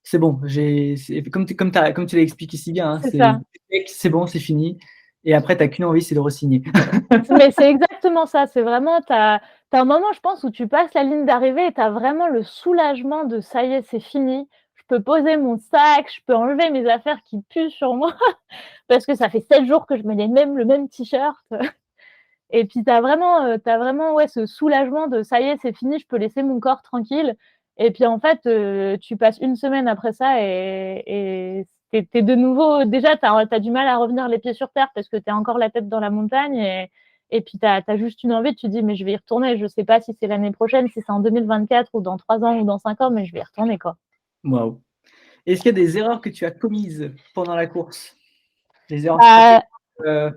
c'est bon, c'est comme tu l'as expliqué si bien, hein,
C'est ça.
c'est bon, c'est fini» et après tu as qu'une envie, c'est de re-signer.
Mais c'est exactement ça. C'est vraiment, t'as un moment, je pense, où tu passes la ligne d'arrivée et t'as vraiment le soulagement de ça y est, c'est fini. Je peux poser mon sac, je peux enlever mes affaires qui puent sur moi parce que ça fait 7 jours que je mets le même t-shirt. Et puis t'as vraiment ouais, ce soulagement de ça y est, c'est fini, je peux laisser mon corps tranquille. Et puis en fait, tu passes une semaine après ça et t'es de nouveau, déjà, t'as du mal à revenir les pieds sur terre parce que t'es encore la tête dans la montagne et puis t'as juste une envie, tu te dis, mais je vais y retourner. Je sais pas si c'est l'année prochaine, si c'est en 2024 ou dans 3 ans ou dans 5 ans, mais je vais y retourner, quoi.
Waouh! Est-ce qu'il y a des erreurs que tu as commises pendant la course? Des erreurs stratégiques,
Bah,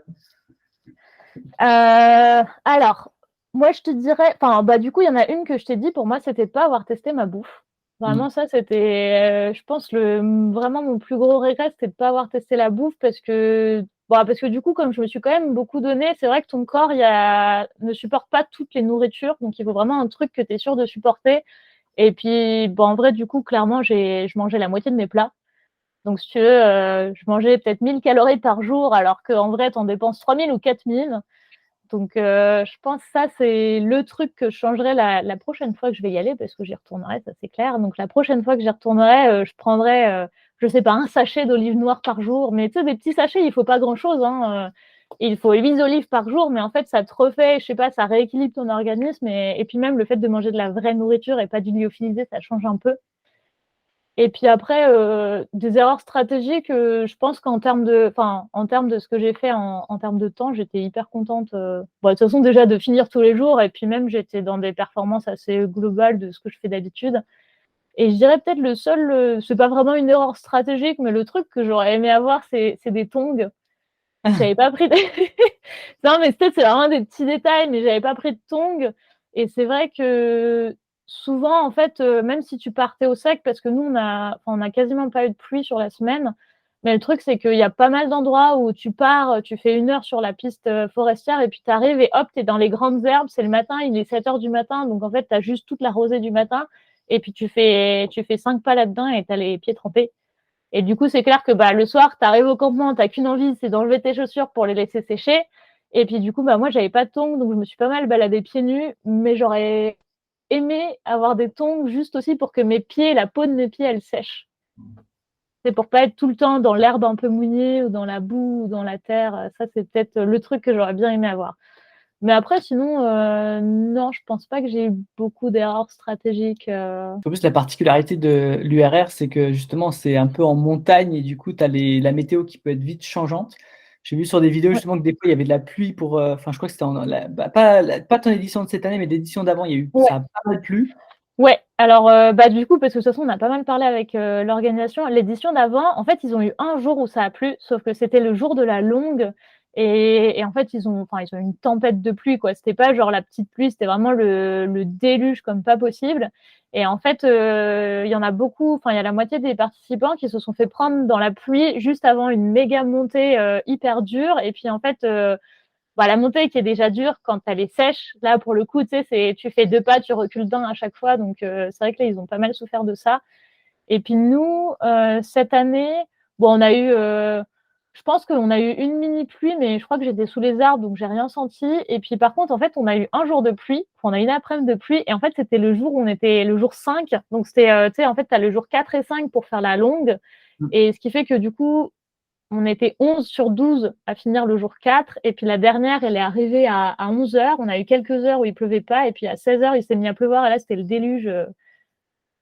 heu
alors, moi, je te dirais, enfin, bah, du coup, il y en a une que je t'ai dit, pour moi, c'était de pas avoir testé ma bouffe.
mmh.
Vraiment, ça, c'était, je pense, vraiment mon plus gros regret, c'était de pas avoir testé la bouffe parce que du coup, comme je me suis quand même beaucoup donné, c'est vrai que ton corps, ne supporte pas toutes les nourritures, donc il faut vraiment un truc que tu es sûr de supporter. Et puis, bon, en vrai, du coup, clairement, je mangeais la moitié de mes plats. Donc, si tu veux, je mangeais peut-être 1000 calories par jour, alors qu'en vrai, tu en dépenses 3000 ou 4000. Donc, je pense que ça, c'est le truc que je changerais la prochaine fois que je vais y aller, parce que j'y retournerai, ça c'est clair. Donc, la prochaine fois que j'y retournerai, je prendrai, je sais pas, un sachet d'olives noires par jour. Mais tu sais, des petits sachets, il faut pas grand-chose, hein. Il faut 8 olives par jour, mais en fait, ça te refait, je sais pas, ça rééquilibre ton organisme. Et puis même, le fait de manger de la vraie nourriture et pas du lyophilisé, ça change un peu. Et puis après, des erreurs stratégiques, je pense qu'en termes de ce que j'ai fait en termes de temps, j'étais hyper contente. Bon, de toute façon, déjà de finir tous les jours, et puis même j'étais dans des performances assez globales de ce que je fais d'habitude. Et je dirais peut-être le seul, c'est pas vraiment une erreur stratégique, mais le truc que j'aurais aimé avoir, c'est des tongs. J'avais pas pris. Non, mais peut-être c'est vraiment des petits détails, mais j'avais pas pris de tongs. Et c'est vrai que souvent, en fait, même si tu partais au sec, parce que nous, on a quasiment pas eu de pluie sur la semaine, Mais le truc, c'est qu'il y a pas mal d'endroits où tu pars, tu fais 1 heure sur la piste forestière et puis tu arrives et hop, tu es dans les grandes herbes, c'est le matin, il est 7 heures du matin, donc en fait, tu as juste toute la rosée du matin et puis tu fais 5 pas là-dedans et tu as les pieds trempés. Et du coup, c'est clair que bah, le soir, tu arrives au campement, tu qu'une envie, c'est d'enlever tes chaussures pour les laisser sécher. Et puis du coup, bah, moi, j'avais pas de tongs, donc je me suis pas mal baladée pieds nus, mais j'aurais aimé avoir des tongs juste aussi pour que mes pieds, la peau de mes pieds, elle sèche. C'est pour pas être tout le temps dans l'herbe un peu mouillée ou dans la boue ou dans la terre. Ça, c'est peut-être le truc que j'aurais bien aimé avoir. Mais après, sinon, non, je pense pas que j'ai eu beaucoup d'erreurs stratégiques.
En plus, la particularité de l'URR, c'est que justement, c'est un peu en montagne et du coup, tu as la météo qui peut être vite changeante. J'ai vu sur des vidéos
Ouais.
justement que des fois, il y avait de la pluie pour. Enfin, je crois que c'était pas ton édition de cette année, mais l'édition d'avant,
Ouais.
ça a pas mal plu.
Ouais, alors bah, du coup, parce que de toute façon, on a pas mal parlé avec l'organisation. L'édition d'avant, en fait, ils ont eu un jour où ça a plu, sauf que c'était le jour de la longue. Et en fait, ils ont eu une tempête de pluie, quoi. C'était pas genre la petite pluie, c'était vraiment le déluge comme pas possible. Et en fait, il y en a beaucoup, il y a la moitié des participants qui se sont fait prendre dans la pluie juste avant une méga montée hyper dure. Et puis en fait, bah, la montée qui est déjà dure quand elle est sèche, là pour le coup, tu sais, tu fais 2 pas, tu recules d'un à chaque fois. Donc c'est vrai que là, ils ont pas mal souffert de ça. Et puis nous, cette année, bon, je pense qu'on a eu une mini pluie, mais je crois que j'étais sous les arbres, donc j'ai rien senti. Et puis par contre, en fait, on a eu un jour de pluie, on a eu une après-midi de pluie, et en fait, c'était le jour où on était le jour 5. Donc c'était, tu sais, en fait, tu as le jour 4 et 5 pour faire la longue. Et ce qui fait que du coup, on était 11 sur 12 à finir le jour 4. Et puis la dernière, elle est arrivée à 11 heures. On a eu quelques heures où il pleuvait pas. Et puis à 16 heures, il s'est mis à pleuvoir. Et là, c'était le déluge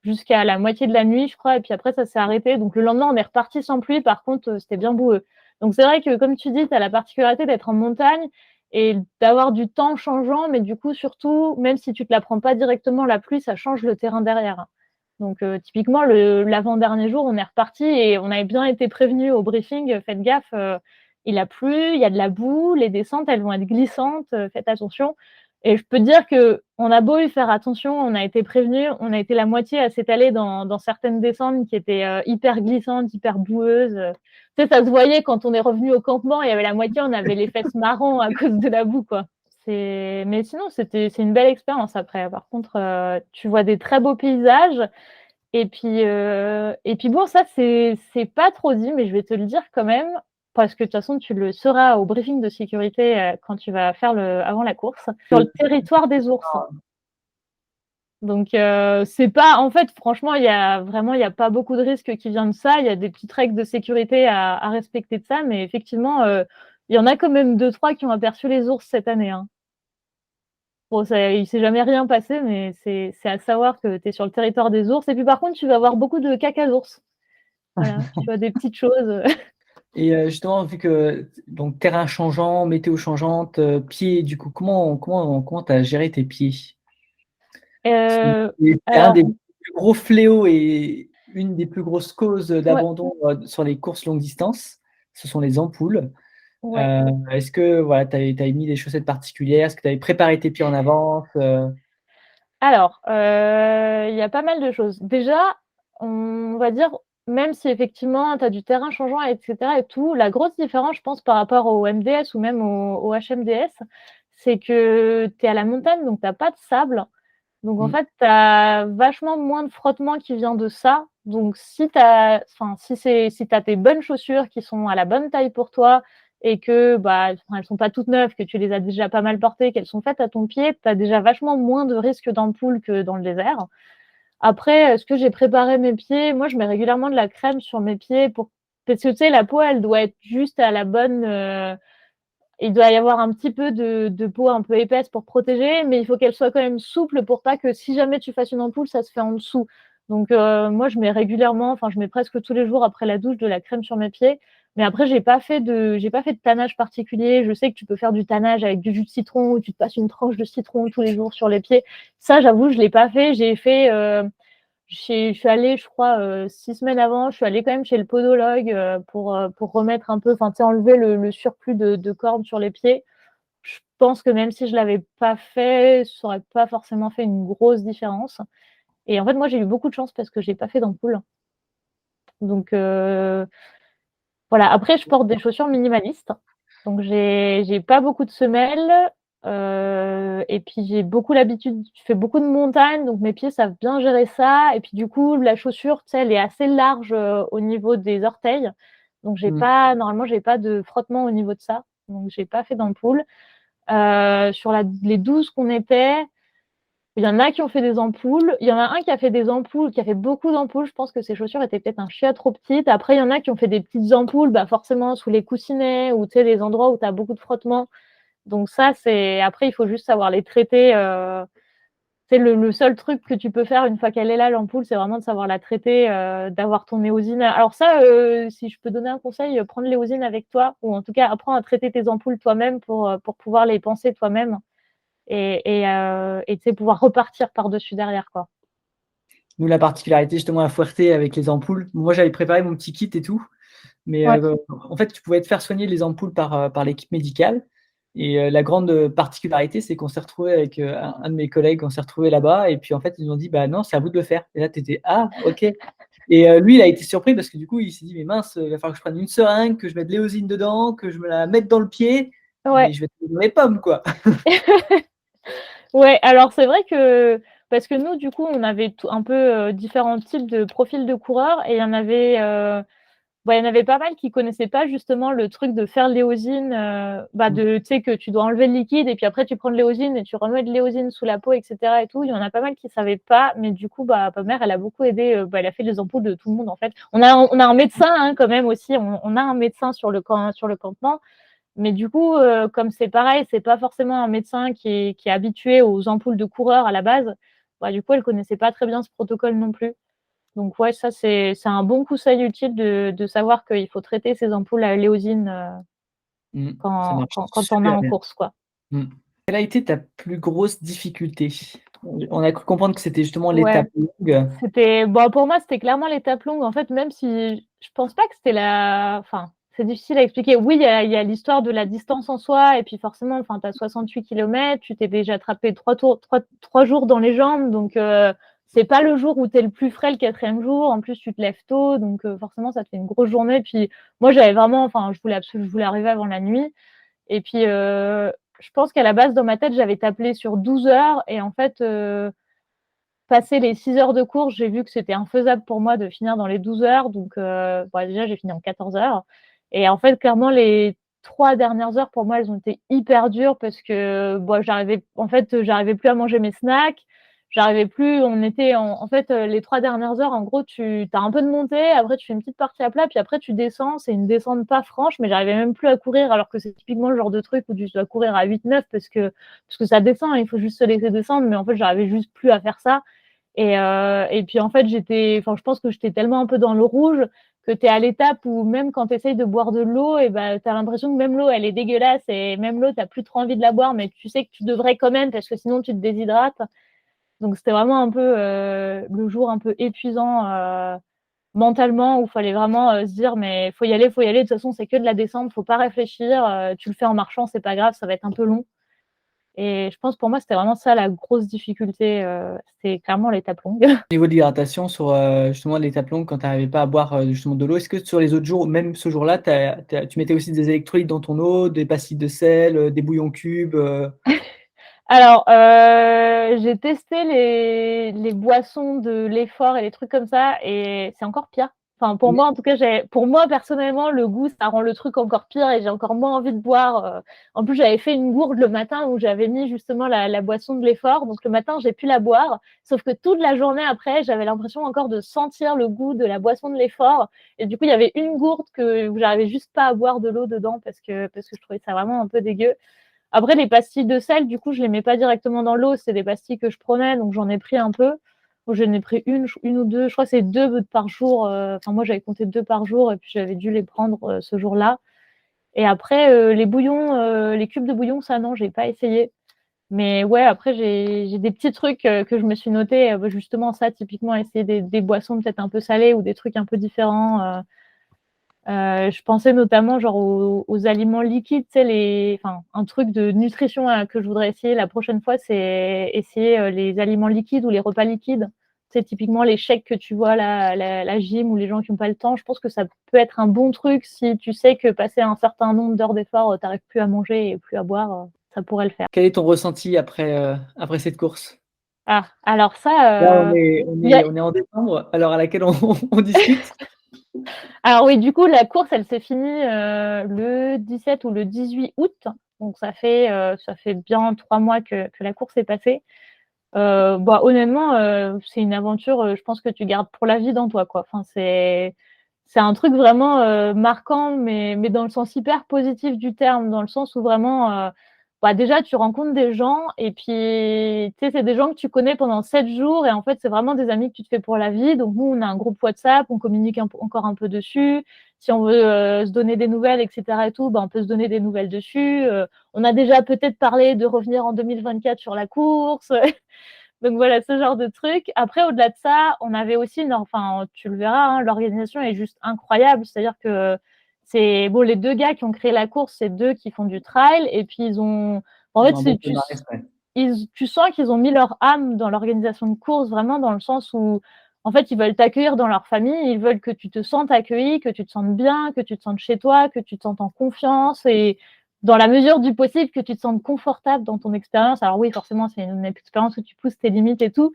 jusqu'à la moitié de la nuit, je crois. Et puis après, ça s'est arrêté. Donc le lendemain, on est reparti sans pluie. Par contre, c'était bien boueux. Donc c'est vrai que, comme tu dis, tu as la particularité d'être en montagne et d'avoir du temps changeant. Mais du coup, surtout, même si tu te la prends pas directement, la pluie, ça change le terrain derrière. Donc typiquement, l'avant-dernier jour, on est reparti et on avait bien été prévenus au briefing, faites gaffe, il a plu, il y a de la boue, les descentes, elles vont être glissantes, faites attention. Et je peux te dire qu'on a beau y faire attention, on a été prévenus, on a été la moitié à s'étaler dans certaines descentes qui étaient hyper glissantes, hyper boueuses. Tu sais, ça se voyait quand on est revenu au campement, il y avait la moitié, on avait les fesses marron à cause de la boue, quoi. Mais sinon, c'est une belle expérience après. Par contre, tu vois des très beaux paysages. Et puis bon, ça, c'est pas trop dit, mais je vais te le dire quand même, parce que de toute façon, tu le sauras au briefing de sécurité quand tu vas faire avant la course, sur le territoire des ours. Donc, c'est pas, en fait, franchement, il y a pas beaucoup de risques qui viennent de ça. Il y a des petites règles de sécurité à respecter de ça, mais effectivement, il y en a quand même 2-3 qui ont aperçu les ours cette année, hein. Bon, il s'est jamais rien passé, mais c'est à savoir que tu es sur le territoire des ours. Et puis par contre, tu vas avoir beaucoup de caca d'ours. Voilà, tu vois des petites choses.
Et justement, vu que donc terrain changeant, météo changeante, pieds, du coup, comment tu as géré tes pieds?
Euh,
C'est un
alors,
des plus gros fléaux et une des plus grosses causes
ouais,
d'abandon sur les courses longue distance, ce sont les ampoules.
ouais.
Est-ce que voilà, tu avais mis des chaussettes particulières? Est-ce que tu avais préparé tes pieds en avance?
Alors, il y a pas mal de choses. Déjà, on va dire, même si effectivement tu as du terrain changeant, etc. et tout, la grosse différence, je pense, par rapport au MDS ou même au HMDS, c'est que tu es à la montagne, donc tu n'as pas de sable. Donc en
Mmh.
fait, tu as vachement moins de frottement qui vient de ça. Donc si t'as tes bonnes chaussures qui sont à la bonne taille pour toi et que bah elles sont pas toutes neuves, que tu les as déjà pas mal portées, qu'elles sont faites à ton pied, tu as déjà vachement moins de risques d'ampoule que dans le désert. Après, est-ce que j'ai préparé mes pieds? Moi, je mets régulièrement de la crème sur mes pieds parce que tu sais, la peau, elle doit être juste à la bonne il doit y avoir un petit peu de peau un peu épaisse pour protéger, mais il faut qu'elle soit quand même souple pour pas que si jamais tu fasses une ampoule, ça se fait en dessous. Donc moi, je mets régulièrement, je mets presque tous les jours après la douche de la crème sur mes pieds. Mais après, j'ai pas fait de tannage particulier. Je sais que tu peux faire du tannage avec du jus de citron ou tu te passes une tranche de citron tous les jours sur les pieds. Ça, j'avoue, je l'ai pas fait. Je suis allée, je crois, 6 semaines avant, je suis allée quand même chez le podologue pour remettre un peu, enlever le surplus de cordes sur les pieds. Je pense que même si je l'avais pas fait, ça aurait pas forcément fait une grosse différence. Et en fait, moi, j'ai eu beaucoup de chance parce que j'ai pas fait d'ampoule. Donc, Voilà, après je porte des chaussures minimalistes, donc j'ai pas beaucoup de semelles, et puis j'ai beaucoup l'habitude je fais beaucoup de montagne, donc mes pieds savent bien gérer ça et puis du coup, la chaussure, tu sais, elle est assez large, au niveau des orteils, donc
Mmh.
normalement, j'ai pas de frottement au niveau de ça, donc j'ai pas fait d'ampoule. Sur les 12 qu'on était, il y en a qui ont fait des ampoules. Il y en a un qui a fait des ampoules, qui a fait beaucoup d'ampoules. Je pense que ses chaussures étaient peut-être un chouïa trop petites. Après, il y en a qui ont fait des petites ampoules, bah, forcément sous les coussinets ou tu sais, les endroits où tu as beaucoup de frottement. Donc ça, c'est après, il faut juste savoir les traiter. C'est le seul truc que tu peux faire une fois qu'elle est là, l'ampoule, c'est vraiment de savoir la traiter, d'avoir ton éosine. Alors ça, si je peux donner un conseil, prends l'éosine avec toi, ou en tout cas, apprends à traiter tes ampoules toi-même pour pouvoir les penser toi-même et tu sais, pouvoir repartir par-dessus derrière, quoi.
Nous, la particularité justement à Fouerté avec les ampoules, moi j'avais préparé mon petit kit et tout, mais
Ouais.
en fait, tu pouvais te faire soigner les ampoules par l'équipe médicale et la grande particularité, c'est qu'on s'est retrouvé avec, un de mes collègues, on s'est retrouvé là-bas et puis en fait, ils nous ont dit: «Bah non, c'est à vous de le faire» et là, tu étais: «Ah OK» et lui, il a été surpris parce que du coup, il s'est dit: «Mais mince, il va falloir que je prenne une seringue, que je mette de l'éosine dedans, que je me la mette dans le pied, mais
Ouais.
je vais tomber dans les pommes, quoi».
Ouais, alors c'est vrai que parce que nous, du coup, on avait un peu différents types de profils de coureurs et il y en avait pas mal qui connaissaient pas justement le truc de faire l'éosine,
Mmh.
tu sais que tu dois enlever le liquide et puis après tu prends de l'éosine et tu remets de l'éosine sous la peau, etc. et tout. Il y en a pas mal qui savaient pas, mais du coup, ma mère, elle a beaucoup aidé. Elle a fait les ampoules de tout le monde en fait. On a un médecin hein, quand même aussi. On a un médecin sur le campement. Mais du coup, comme c'est pareil, c'est pas forcément un médecin qui est habitué aux ampoules de coureurs à la base. Du coup, elle connaissait pas très bien ce protocole non plus. Donc ouais, ça c'est un bon conseil utile de savoir qu'il faut traiter ces ampoules à l'éosine
Mmh. Ça
quand
marche
quand quand on est
super
en
bien.
course, quoi.
Mmh. Quelle a été ta plus grosse difficulté? On a cru comprendre que c'était justement
Ouais.
l'étape longue.
Pour moi, c'était clairement l'étape longue. En fait, même si je pense pas que c'était enfin, c'est difficile à expliquer. Oui, il y a l'histoire de la distance en soi, et puis forcément, enfin, tu as 68 kilomètres, tu t'es déjà attrapé 3 jours dans les jambes, donc c'est pas le jour où tu es le plus frais le 4e jour. En plus, tu te lèves tôt, donc forcément, ça te fait une grosse journée. Puis moi, j'avais vraiment, enfin, je voulais arriver avant la nuit. Et puis, je pense qu'à la base, dans ma tête, j'avais tablé sur 12 heures, et en fait, passé les 6 heures de course, j'ai vu que c'était infaisable pour moi de finir dans les 12 heures. Donc, déjà, j'ai fini en 14 heures. Et en fait, clairement, les 3 dernières heures, pour moi, elles ont été hyper dures parce que j'arrivais plus à manger mes snacks. J'arrivais plus, en fait, les 3 dernières heures, en gros, tu as un peu de montée, après, tu fais une petite partie à plat, puis après, tu descends. C'est une descente pas franche, mais j'arrivais même plus à courir, alors que c'est typiquement le genre de truc où tu dois courir à 8-9 parce que ça descend, il faut juste se laisser descendre. Mais en fait, j'arrivais juste plus à faire ça. Et puis en fait, je pense que j'étais tellement un peu dans le rouge que tu es à l'étape où même quand tu essayes de boire de l'eau, et ben, tu as l'impression que même l'eau, elle est dégueulasse et même l'eau, tu plus trop envie de la boire, mais tu sais que tu devrais quand même parce que sinon tu te déshydrates. Donc c'était vraiment un peu le jour un peu épuisant mentalement où il fallait vraiment se dire mais faut y aller, faut y aller. De toute façon, c'est que de la descente, faut pas réfléchir. Tu le fais en marchant, c'est pas grave, ça va être un peu long. Et je pense pour moi, c'était vraiment ça la grosse difficulté. C'est clairement l'étape longue.
Au niveau de l'hydratation sur, justement l'étape longue quand tu arrivais pas à boire, justement de l'eau, est-ce que sur les autres jours, même ce jour-là, tu mettais aussi des électrolytes dans ton eau, des pastilles de sel, des bouillons cubes,
Alors, j'ai testé les boissons de l'effort et les trucs comme ça, et c'est encore pire. Enfin, pour moi, en tout cas, pour moi, personnellement, le goût, ça rend le truc encore pire et j'ai encore moins envie de boire. En plus, j'avais fait une gourde le matin où j'avais mis justement la boisson de l'effort. Donc, le matin, j'ai pu la boire. Sauf que toute la journée après, j'avais l'impression encore de sentir le goût de la boisson de l'effort. Et du coup, il y avait une gourde où j'arrivais juste pas à boire de l'eau dedans parce que je trouvais ça vraiment un peu dégueu. Après, les pastilles de sel, du coup, je les mets pas directement dans l'eau. C'est des pastilles que je prenais, donc j'en ai pris un peu. Donc, j'en ai pris une ou deux. Je crois que c'est 2 par jour. Enfin, moi, j'avais compté 2 par jour et puis j'avais dû les prendre ce jour-là. Et après, les bouillons, les cubes de bouillon, ça, non, j'ai pas essayé. Mais ouais, après, j'ai des petits trucs que je me suis noté. Justement, ça, typiquement, essayer des boissons peut-être un peu salées ou des trucs un peu différents. Je pensais notamment genre aux aliments liquides, tu sais, enfin, un truc de nutrition que je voudrais essayer la prochaine fois, c'est essayer les aliments liquides ou les repas liquides. c'est typiquement les chèques que tu vois, la gym ou les gens qui n'ont pas le temps. Je pense que ça peut être un bon truc si tu sais que passer un certain nombre d'heures d'effort, tu n'arrives plus à manger et plus à boire, ça pourrait le faire.
Quel est ton ressenti après cette course?
Ah, alors
Là,
ça, y a...
on est en décembre, à l'heure à laquelle on discute.
Alors oui, du coup, la course, elle s'est finie le 17 ou le 18 août. Donc ça fait bien 3 mois que la course est passée. Bah, honnêtement, c'est une aventure, je pense que tu gardes pour la vie dans toi, quoi. Enfin, c'est un truc vraiment marquant, mais dans le sens hyper positif du terme, dans le sens où vraiment, bah, déjà, tu rencontres des gens et puis, tu sais, c'est des gens que tu connais pendant 7 jours et en fait, c'est vraiment des amis que tu te fais pour la vie. Donc, nous, on a un groupe WhatsApp, on communique encore un peu dessus. Si on veut se donner des nouvelles, etc. et tout, bah, on peut se donner des nouvelles dessus. On a déjà peut-être parlé de revenir en 2024 sur la course. Donc voilà, ce genre de truc. Après, au-delà de ça, on avait aussi, enfin, tu le verras, hein, l'organisation est juste incroyable. C'est-à-dire que c'est bon, les deux gars qui ont créé la course, c'est deux qui font du trail, et puis ils ont, en
Ils
fait,
ont un bon palmarès, ouais.
tu sens qu'ils ont mis leur âme dans l'organisation de course, vraiment dans le sens où, en fait, ils veulent t'accueillir dans leur famille, ils veulent que tu te sentes accueilli, que tu te sentes bien, que tu te sentes chez toi, que tu te sentes en confiance et dans la mesure du possible, que tu te sentes confortable dans ton expérience. Alors oui, forcément, c'est une expérience où tu pousses tes limites et tout,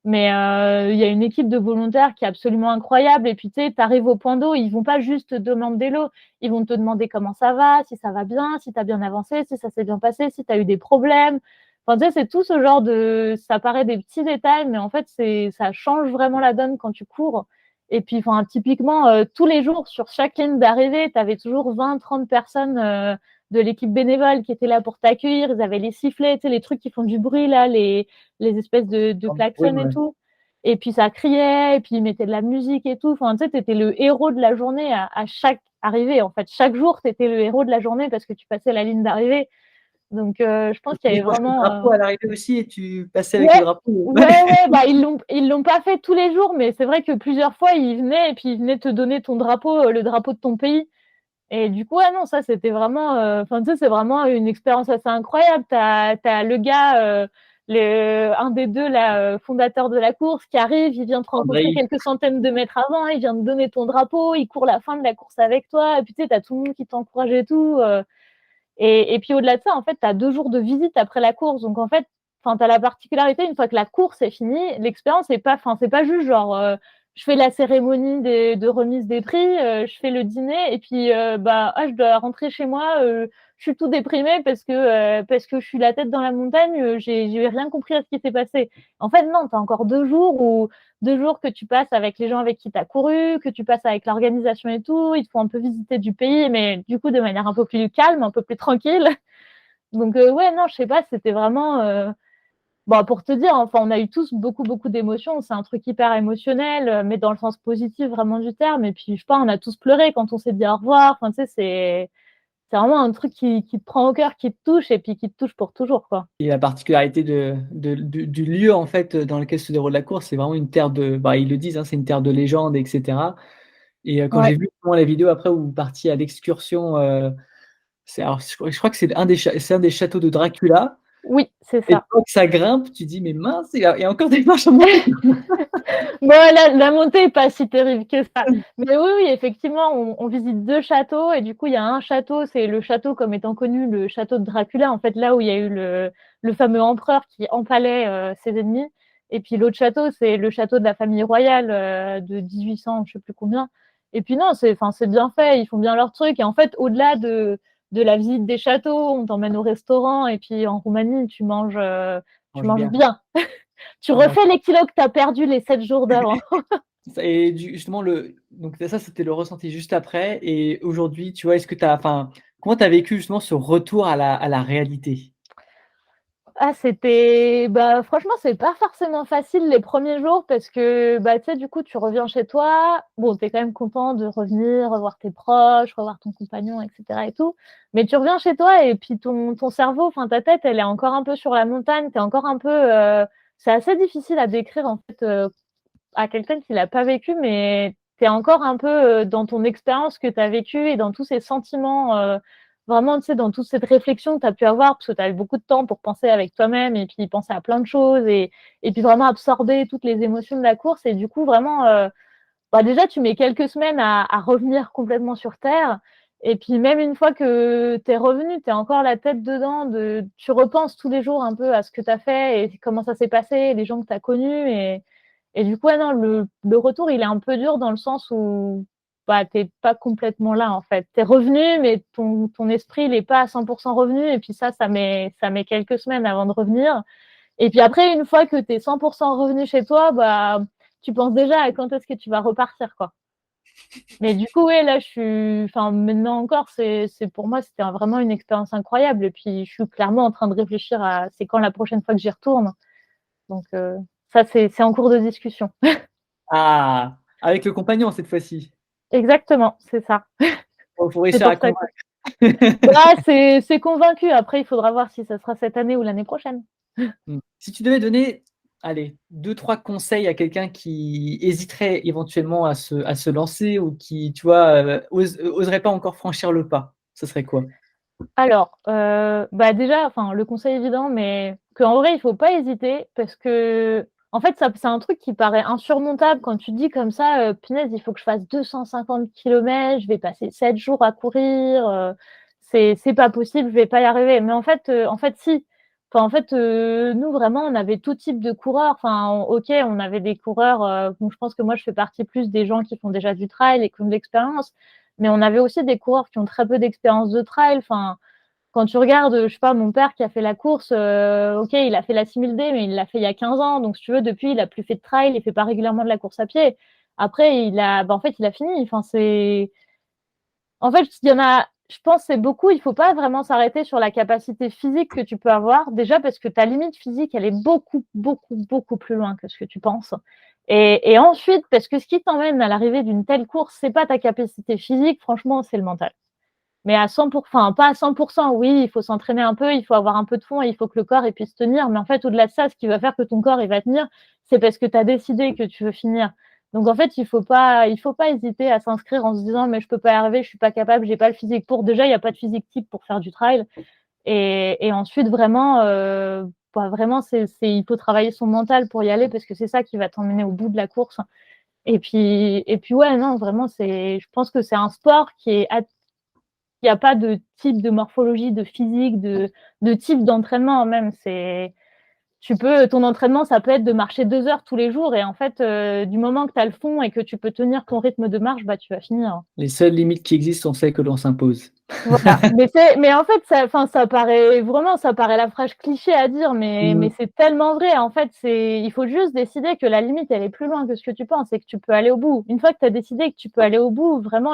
mais il y a une équipe de volontaires qui est absolument incroyable. Et puis, tu sais, tu arrives au point d'eau, ils vont pas juste te demander l'eau, ils vont te demander comment ça va, si ça va bien, si tu as bien avancé, si ça s'est bien passé, si tu as eu des problèmes. Enfin, tu sais, c'est tout ce genre de... Ça paraît des petits détails, mais en fait, ça change vraiment la donne quand tu cours. Et puis, enfin, typiquement, tous les jours, sur chaque ligne d'arrivée, tu avais toujours 20, 30 personnes de l'équipe bénévole qui étaient là pour t'accueillir. Ils avaient les sifflets, tu sais, les trucs qui font du bruit, là, les espèces de
Oui,
klaxons et
ouais.
tout. Et puis ça criait, et puis ils mettaient de la musique et tout. Enfin, tu sais, t'étais le héros de la journée à chaque arrivée. En fait, chaque jour, t'étais le héros de la journée parce que tu passais la ligne d'arrivée. Donc, je pense qu'il
Tu
y avait
décrochais le
vraiment.
drapeau à l'arrivée aussi et tu passais avec le
Ouais,
drapeau.
ouais. Bah, ils l'ont pas fait tous les jours, mais c'est vrai que plusieurs fois, ils venaient et puis ils venaient te donner ton drapeau, le drapeau de ton pays. Et du coup, ouais, non, ça, c'était vraiment, enfin, tu sais, c'est vraiment une expérience assez incroyable. T'as le gars, un des deux, là, fondateur de la course, qui arrive, il vient te rencontrer
André,
quelques centaines de mètres avant, il vient te donner ton drapeau, il court la fin de la course avec toi, et puis tu sais, t'as tout le monde qui t'encourage et tout. Et puis au-delà de ça, en fait, t'as 2 jours de visite après la course. Donc en fait, enfin, t'as la particularité, une fois que la course est finie, l'expérience est pas, enfin, c'est pas juste genre, je fais la cérémonie de remise des prix, je fais le dîner, et puis bah, je dois rentrer chez moi, je suis tout déprimée parce que je suis la tête dans la montagne, j'ai rien compris à ce qui s'est passé. En fait, non, t'as encore 2 jours où 2 jours que tu passes avec les gens avec qui tu as couru, que tu passes avec l'organisation et tout. Ils te font un peu visiter du pays, mais du coup de manière un peu plus calme, un peu plus tranquille. Donc ouais, non, je sais pas, c'était vraiment... Bon, pour te dire, enfin, on a eu tous beaucoup d'émotions. C'est un truc hyper émotionnel, mais dans le sens positif vraiment du terme. Et puis, je sais pas, on a tous pleuré quand on s'est dit au revoir. Enfin, tu sais, c'est vraiment un truc qui te prend au cœur, qui te touche et puis qui te touche pour toujours, quoi.
et la particularité du lieu en fait dans lequel se déroule la course, c'est vraiment une terre de, bah, ils le disent, hein, c'est une terre de légende, etc. Et quand j'ai
Ouais.
vu la vidéo après où vous partiez à l'excursion, alors, je crois que c'est un des châteaux de Dracula.
Oui, c'est
Et
ça.
quand ça grimpe, tu dis mais mince, il y a encore des marches à monter.
Bon, la montée est pas si terrible que ça. Mais oui, effectivement, on visite 2 châteaux et du coup, il y a un château, c'est le château comme étant connu, le château de Dracula, en fait, là où il y a eu le fameux empereur qui empalait ses ennemis. Et puis l'autre château, c'est le château de la famille royale de 1800, je sais plus combien. Et puis non, enfin, c'est bien fait, ils font bien leur truc. Et en fait, au-delà de la visite des châteaux, on t'emmène au restaurant et puis en Roumanie, tu
Mange
manges
bien.
bien. Tu
On mange
refais les kilos que tu as perdus les 7 jours d'avant.
et justement donc ça c'était le ressenti juste après et aujourd'hui, tu vois, est-ce que tu as enfin, comment tu as vécu justement ce retour à la réalité?
Ah, c'était bah, franchement, c'est pas forcément facile les premiers jours parce que, bah, tu sais, du coup, tu reviens chez toi. Bon, tu es quand même content de revenir, revoir tes proches, revoir ton compagnon et cetera et tout. Mais tu reviens chez toi et puis ton cerveau, enfin, ta tête, elle est encore un peu sur la montagne. Tu es encore un peu, c'est assez difficile à décrire, en fait, à quelqu'un qui l'a pas vécu, mais tu es encore un peu, dans ton expérience que tu as vécue et dans tous ces sentiments, vraiment, tu sais, dans toute cette réflexion que tu as pu avoir, parce que tu avais beaucoup de temps pour penser avec toi-même et puis penser à plein de choses et puis vraiment absorber toutes les émotions de la course. Et du coup, vraiment, bah déjà, tu mets quelques semaines à revenir complètement sur Terre. Et puis, même une fois que tu es revenu, tu es encore la tête dedans. Tu repenses tous les jours un peu à ce que tu as fait et comment ça s'est passé, les gens que tu as connus. Et du coup, ouais, non, le retour, il est un peu dur dans le sens où bah, tu n'es pas complètement là, en fait. Tu es revenu, mais ton esprit, il n'est pas à 100% revenu. Et puis ça met quelques semaines avant de revenir. Et puis après, une fois que tu es 100% revenu chez toi, bah, tu penses déjà à quand est-ce que tu vas repartir, quoi. Mais du coup, ouais, là, enfin, maintenant encore, pour moi, c'était vraiment une expérience incroyable. Et puis, je suis clairement en train de réfléchir à c'est quand la prochaine fois que j'y retourne. Donc, ça, c'est en cours de discussion.
Ah! Avec le compagnon cette fois-ci?
Exactement, c'est ça.
Faut
C'est
réussir
pour
à
ça que
convaincre.
bah, c'est convaincu. Après, il faudra voir si ça sera cette année ou l'année prochaine.
Mmh. Si tu devais donner, allez, 2-3 conseils à quelqu'un qui hésiterait éventuellement à se lancer ou qui, tu vois, oserait pas encore franchir le pas, ce serait quoi?
Alors, bah, déjà, enfin, le conseil évident, mais qu'en vrai, il faut pas hésiter parce qu'en fait, ça c'est un truc qui paraît insurmontable quand tu te dis comme ça: «Punaise, il faut que je fasse 250 kilomètres, je vais passer 7 jours à courir, c'est pas possible, je vais pas y arriver». Mais en fait si. Enfin, en fait, nous vraiment, on avait tout type de coureurs. Enfin, OK, on avait des coureurs, donc je pense que moi, je fais partie plus des gens qui font déjà du trail et qui ont de l'expérience. Mais on avait aussi des coureurs qui ont très peu d'expérience de trail. Enfin, quand tu regardes, je sais pas, mon père qui a fait la course, OK, il a fait la 6000D, mais il l'a fait il y a 15 ans. Donc, si tu veux, depuis, il a plus fait de trail, il fait pas régulièrement de la course à pied. Après, en fait, il a fini. Enfin, en fait, il y en a, je pense, c'est beaucoup. Il faut pas vraiment s'arrêter sur la capacité physique que tu peux avoir. Déjà, parce que ta limite physique, elle est beaucoup, beaucoup, beaucoup plus loin que ce que tu penses. Et ensuite, parce que ce qui t'emmène à l'arrivée d'une telle course, c'est pas ta capacité physique, franchement, c'est le mental. Mais à 100%, enfin, pas à 100%, oui, il faut s'entraîner un peu, il faut avoir un peu de fond et il faut que le corps il puisse tenir. Mais en fait, au-delà de ça, ce qui va faire que ton corps il va tenir, c'est parce que tu as décidé que tu veux finir. Donc en fait, il faut pas hésiter à s'inscrire en se disant mais je peux pas y arriver, je suis pas capable, j'ai pas le physique pour. Déjà, il n'y a pas de physique type pour faire du trail. Et ensuite, vraiment, bah, vraiment, il faut travailler son mental pour y aller parce que c'est ça qui va t'emmener au bout de la course. Et puis ouais, non, vraiment, je pense que c'est un sport il n'y a pas de type de morphologie, de physique, de type d'entraînement même. Ton entraînement, ça peut être de marcher 2 heures tous les jours. Et en fait, du moment que tu as le fond et que tu peux tenir ton rythme de marche, bah, tu vas finir.
Les seules limites qui existent sont celles que l'on s'impose.
Voilà. Mais en fait, ça paraît la phrase cliché à dire, mais
Mmh.
c'est tellement vrai. En fait, il faut juste décider que la limite, elle est plus loin que ce que tu penses et que tu peux aller au bout. Une fois que tu as décidé que tu peux aller au bout, vraiment,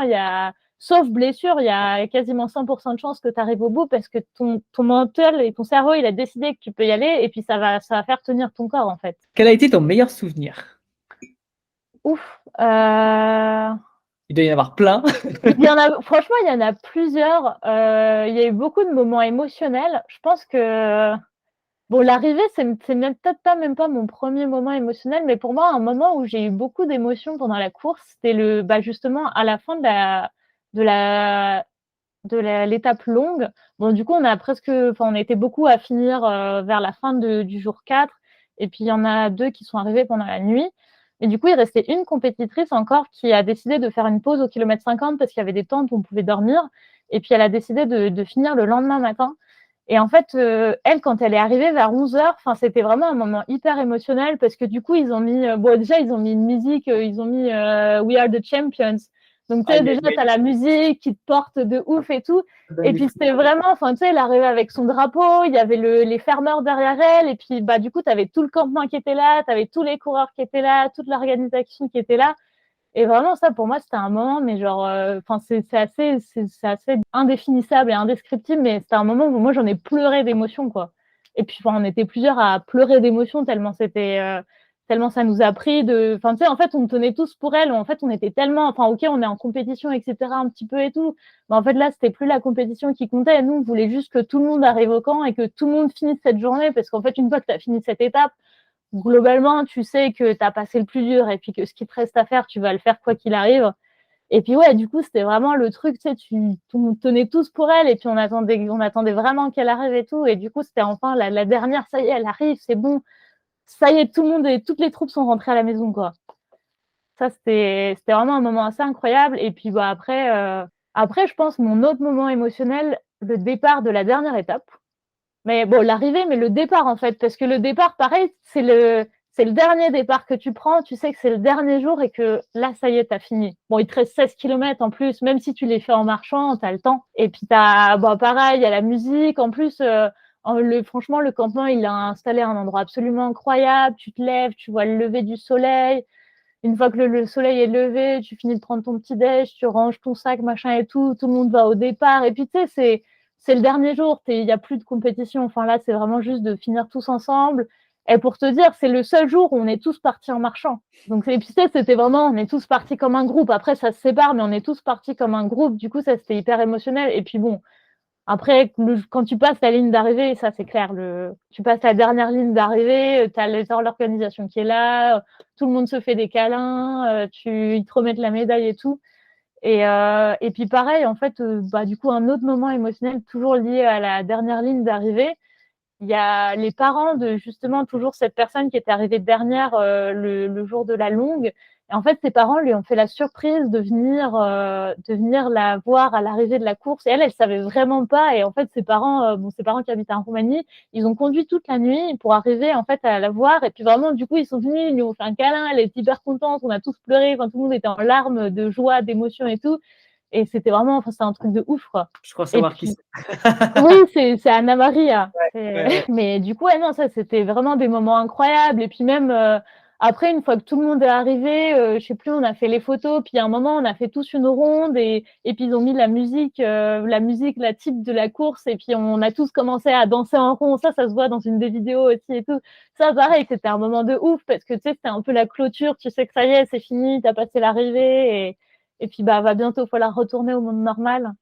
sauf blessure, il y a quasiment 100% de chances que tu arrives au bout parce que ton mental et ton cerveau, il a décidé que tu peux y aller et puis ça va faire tenir ton corps, en fait.
Quel a été ton meilleur souvenir?
Ouf.
Il doit y en avoir plein.
Franchement, il y en a plusieurs. Il y a eu beaucoup de moments émotionnels. Je pense que bon, l'arrivée, c'est peut-être pas même pas mon premier moment émotionnel, mais pour moi, un moment où j'ai eu beaucoup d'émotions pendant la course, c'était bah, justement à la fin de la, l'étape longue. Bon, du coup, on était beaucoup à finir vers la fin du jour 4. Et puis, il y en a 2 qui sont arrivés pendant la nuit. Et du coup, il restait une compétitrice encore qui a décidé de faire une pause au kilomètre 50 parce qu'il y avait des tentes où on pouvait dormir. Et puis, elle a décidé de finir le lendemain matin. Et en fait, elle, quand elle est arrivée vers 11 heures, c'était vraiment un moment hyper émotionnel parce que du coup, ils ont mis, bon, déjà, ils ont mis une musique, ils ont mis We Are the Champions. Donc, tu sais,
Aïe,
déjà,
aïe,
tu as la musique qui te porte de ouf et tout. Et
aïe.
puis, c'était vraiment, enfin, tu sais, elle arrivait avec son drapeau, il y avait les fermeurs derrière elle. Et puis, bah, du coup, tu avais tout le campement qui était là, tu avais tous les coureurs qui étaient là, toute l'organisation qui était là. Et vraiment, ça, pour moi, c'était un moment, mais genre, c'est assez indéfinissable et indescriptible, mais c'était un moment où moi, j'en ai pleuré d'émotion, quoi. Et puis, on était plusieurs à pleurer d'émotion tellement ça nous a pris tu sais, en fait, on tenait tous pour elle. En fait, on était tellement, OK, on est en compétition, etc., un petit peu et tout. Mais en fait, là, c'était plus la compétition qui comptait. Nous, on voulait juste que tout le monde arrive au camp et que tout le monde finisse cette journée, parce qu'en fait, une fois que tu as fini cette étape, globalement, tu sais que tu as passé le plus dur et puis que ce qui te reste à faire, tu vas le faire quoi qu'il arrive. Et puis ouais, du coup, c'était vraiment le truc, tu sais, on tenait tous pour elle et puis on attendait vraiment qu'elle arrive et tout. Et du coup, c'était enfin la dernière, ça y est, elle arrive, c'est bon. Ça y est, tout le monde et toutes les troupes sont rentrées à la maison, quoi. Ça, c'était vraiment un moment assez incroyable. Et puis bah, après, je pense, mon autre moment émotionnel, le départ de la dernière étape. Mais bon, l'arrivée, mais le départ, en fait, parce que le départ, pareil, c'est le dernier départ que tu prends, tu sais que c'est le dernier jour et que là, ça y est, t'as fini. Bon, il te reste 16 kilomètres en plus, même si tu les fais en marchant, t'as le temps. Et puis bon, pareil, il y a la musique. En plus, franchement, le campement, il a installé un endroit absolument incroyable. Tu te lèves, tu vois le lever du soleil. Une fois que le soleil est levé, tu finis de prendre ton petit déj, tu ranges ton sac, machin et tout le monde va au départ. Et puis, tu sais, c'est le dernier jour, il n'y a plus de compétition. Enfin, là, c'est vraiment juste de finir tous ensemble. Et pour te dire, c'est le seul jour où on est tous partis en marchant. Donc, et puis, tu sais, c'était vraiment, on est tous partis comme un groupe. Après, ça se sépare, mais on est tous partis comme un groupe. Du coup, ça, c'était hyper émotionnel. Et puis, bon, après, quand tu passes la ligne d'arrivée, ça c'est clair, tu passes la dernière ligne d'arrivée, tu as l'organisation qui est là, tout le monde se fait des câlins, ils te remettent la médaille et tout. Et puis pareil, en fait, bah, du coup, un autre moment émotionnel toujours lié à la dernière ligne d'arrivée, il y a les parents de justement toujours cette personne qui était arrivée dernière le jour de la longue. Et en fait, ses parents lui ont fait la surprise de venir la voir à l'arrivée de la course. Et elle savait vraiment pas. Et en fait, ses parents qui habitent en Roumanie, ils ont conduit toute la nuit pour arriver en fait à la voir. Et puis vraiment, du coup, ils sont venus, ils lui ont fait un câlin. Elle est hyper contente. On a tous pleuré. Enfin, tout le monde était en larmes de joie, d'émotion et tout. Et c'était vraiment, enfin, c'est un truc de ouf, quoi.
Je crois
Et
savoir qui
puis,
c'est.
oui, c'est Anna Maria.
Ouais, ouais.
Mais du coup, ouais, non, ça, c'était vraiment des moments incroyables. Et puis même, après, une fois que tout le monde est arrivé, je sais plus, on a fait les photos. Puis à un moment, on a fait tous une ronde et puis ils ont mis la musique, la type de la course. Et puis on a tous commencé à danser en rond. Ça se voit dans une des vidéos aussi et tout. Ça, pareil, c'était un moment de ouf parce que tu sais, c'était un peu la clôture. Tu sais que ça y est, c'est fini, t'as passé l'arrivée. Et puis, bah, va bientôt falloir retourner au monde normal.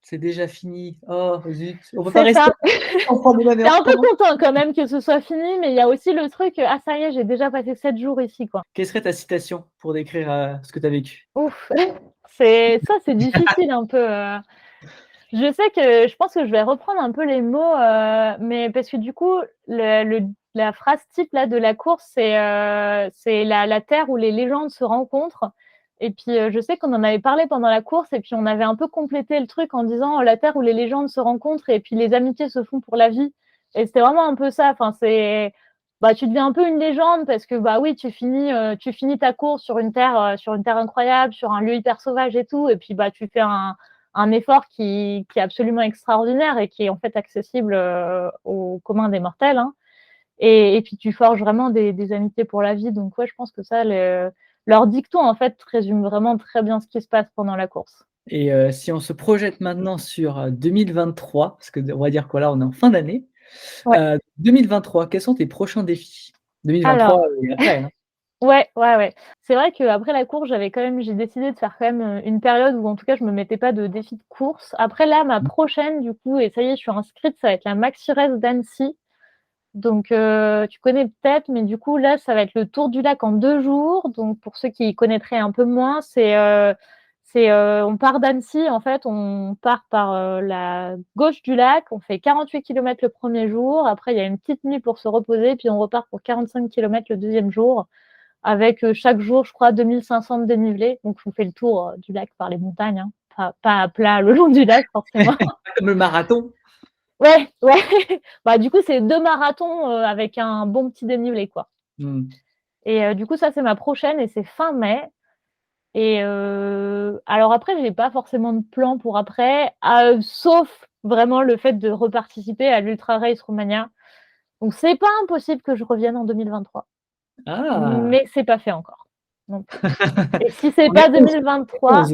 C'est déjà fini. Oh zut, on peut pas
C'est
rester
ça.
enfant de
T'es un peu
maintenant.
content quand même que ce soit fini, mais il y a aussi le truc, ah ça y est, j'ai déjà passé 7 jours ici, quoi.
Quelle serait ta citation pour décrire, ce que tu as vécu?
Ouf, c'est difficile un peu. Je sais que je pense que je vais reprendre un peu les mots, mais parce que du coup, la phrase type là de la course, c'est la terre où les légendes se rencontrent. Et puis je sais qu'on en avait parlé pendant la course, et puis on avait un peu complété le truc en disant la terre où les légendes se rencontrent et puis les amitiés se font pour la vie. Et c'était vraiment un peu ça. Enfin, bah tu deviens un peu une légende parce que bah oui, tu finis ta course sur une terre incroyable, sur un lieu hyper sauvage et tout, et puis bah tu fais un effort qui est absolument extraordinaire et qui est en fait accessible au commun des mortels. Hein. Et puis tu forges vraiment des amitiés pour la vie. Donc ouais, je pense que ça, leur dicton en fait résume vraiment très bien ce qui se passe pendant la course.
Et si on se projette maintenant sur, 2023, parce que on va dire quoi là, on est en fin d'année.
Ouais.
2023, quels sont tes prochains défis? 2023
Alors,
et après, hein?
ouais. C'est vrai qu'après la course, j'ai décidé de faire quand même une période où en tout cas je me mettais pas de défi de course. Après là, ma prochaine du coup, et ça y est, je suis inscrite, ça va être la Maxi Race d'Annecy. Donc, tu connais peut-être, mais du coup, là, ça va être le tour du lac en 2 jours. Donc, pour ceux qui connaîtraient un peu moins, on part d'Annecy, en fait, on part par la gauche du lac, on fait 48 kilomètres le premier jour. Après, il y a une petite nuit pour se reposer, puis on repart pour 45 kilomètres le deuxième jour, avec chaque jour, je crois, 2500 de dénivelé. Donc, on fait le tour du lac par les montagnes, hein. Pas à plat le long du lac, forcément.
Pas comme le marathon?
Ouais. Bah, du coup, c'est 2 marathons avec un bon petit dénivelé, quoi.
Mmh.
Et du coup, ça, c'est ma prochaine et c'est fin mai. Et alors après, j'ai pas forcément de plan pour après, sauf vraiment le fait de reparticiper à l'Ultra Race Romania. Donc, c'est pas impossible que je revienne en 2023,
Ah!
mais c'est pas fait encore non plus. Et si c'est
On est
pas
11,
2023,
11.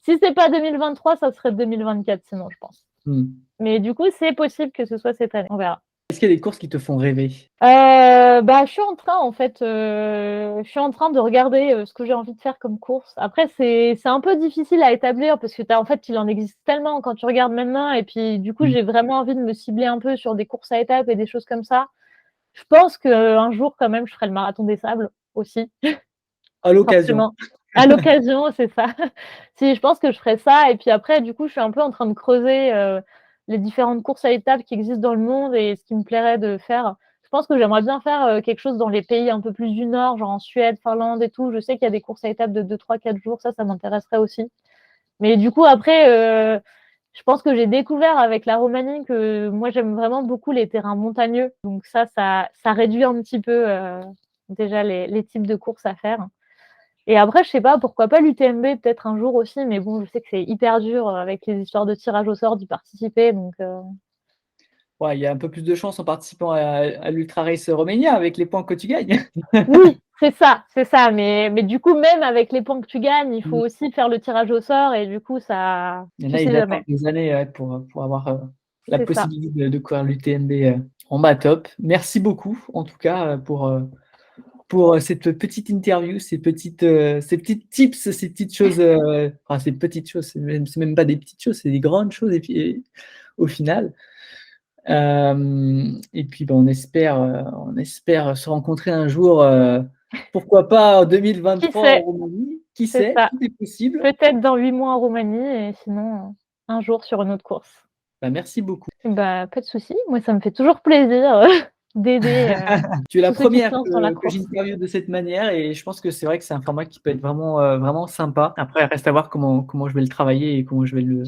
si c'est pas 2023, ça serait 2024 sinon, je pense.
Mmh.
Mais du coup, c'est possible que ce soit cette année. On verra.
Est-ce qu'il y a des courses qui te font rêver?
Bah, je suis en train, en fait, je suis en train de regarder ce que j'ai envie de faire comme course. Après, c'est un peu difficile à établir parce que en fait, il en existe tellement quand tu regardes maintenant. Et puis, du coup,
Mmh.
j'ai vraiment envie de me cibler un peu sur des courses à étapes et des choses comme ça. Je pense qu'un jour, quand même, je ferai le marathon des sables aussi,
À l'occasion.
forcément. À l'occasion, c'est ça. Si, je pense que je ferais ça et puis après, du coup, je suis un peu en train de creuser, les différentes courses à étapes qui existent dans le monde et ce qui me plairait de faire. Je pense que j'aimerais bien faire, quelque chose dans les pays un peu plus du nord, genre en Suède, Finlande et tout. Je sais qu'il y a des courses à étapes de 2, 3, 4 jours, ça m'intéresserait aussi. Mais du coup, après, je pense que j'ai découvert avec la Roumanie que moi, j'aime vraiment beaucoup les terrains montagneux. Donc ça réduit un petit peu, déjà les types de courses à faire. Et après, je sais pas, pourquoi pas l'UTMB peut-être un jour aussi, mais bon, je sais que c'est hyper dur avec les histoires de tirage au sort d'y participer, donc
Ouais, il y a un peu plus de chance en participant à l'Ultra Race Romania avec les points que tu gagnes.
oui, c'est ça, mais du coup, même avec les points que tu gagnes, il faut aussi faire le tirage au sort et du coup, ça,
Il y en
tu
a,
sais
ils attendent
jamais.
des années pour avoir la
C'est ça.
possibilité de courir l'UTMB. En bas top. Merci beaucoup, en tout cas, pour cette petite interview, ces petites tips, ces petites choses. Enfin, ces petites choses, c'est même pas des petites choses, c'est des grandes choses. Et puis, au final. Et puis, ben, on espère se rencontrer un jour. Pourquoi pas en
Qui
2023 en
sait?
Roumanie? Qui
C'est
sait?
ça.
Tout est possible.
Peut-être dans 8 mois en Roumanie et sinon, un jour sur une autre course.
Bah, merci beaucoup.
Bah, pas de souci. Moi, ça me fait toujours plaisir, d'aider,
Tu es la
tous ceux qui se
première
lancent dans la
que
course.
j'interviewe de cette manière et je pense que c'est vrai que c'est un format qui peut être vraiment sympa. Après, reste à voir comment je vais le travailler et comment je vais le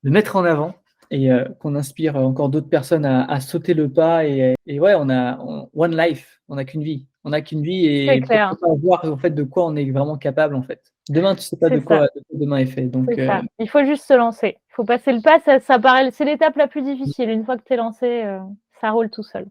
mettre en avant et qu'on inspire encore d'autres personnes à sauter le pas. Et ouais, one life, on n'a qu'une vie. On n'a qu'une vie
C'est
et
clair,
pourquoi pas voir en fait de quoi on est vraiment capable en fait. Demain, tu sais pas
c'est ça.
de quoi demain est fait. Donc,
C'est ça. Il faut juste se lancer. Il faut passer le pas. Ça paraît, c'est l'étape la plus difficile. Une fois que tu es lancé, ça roule tout seul.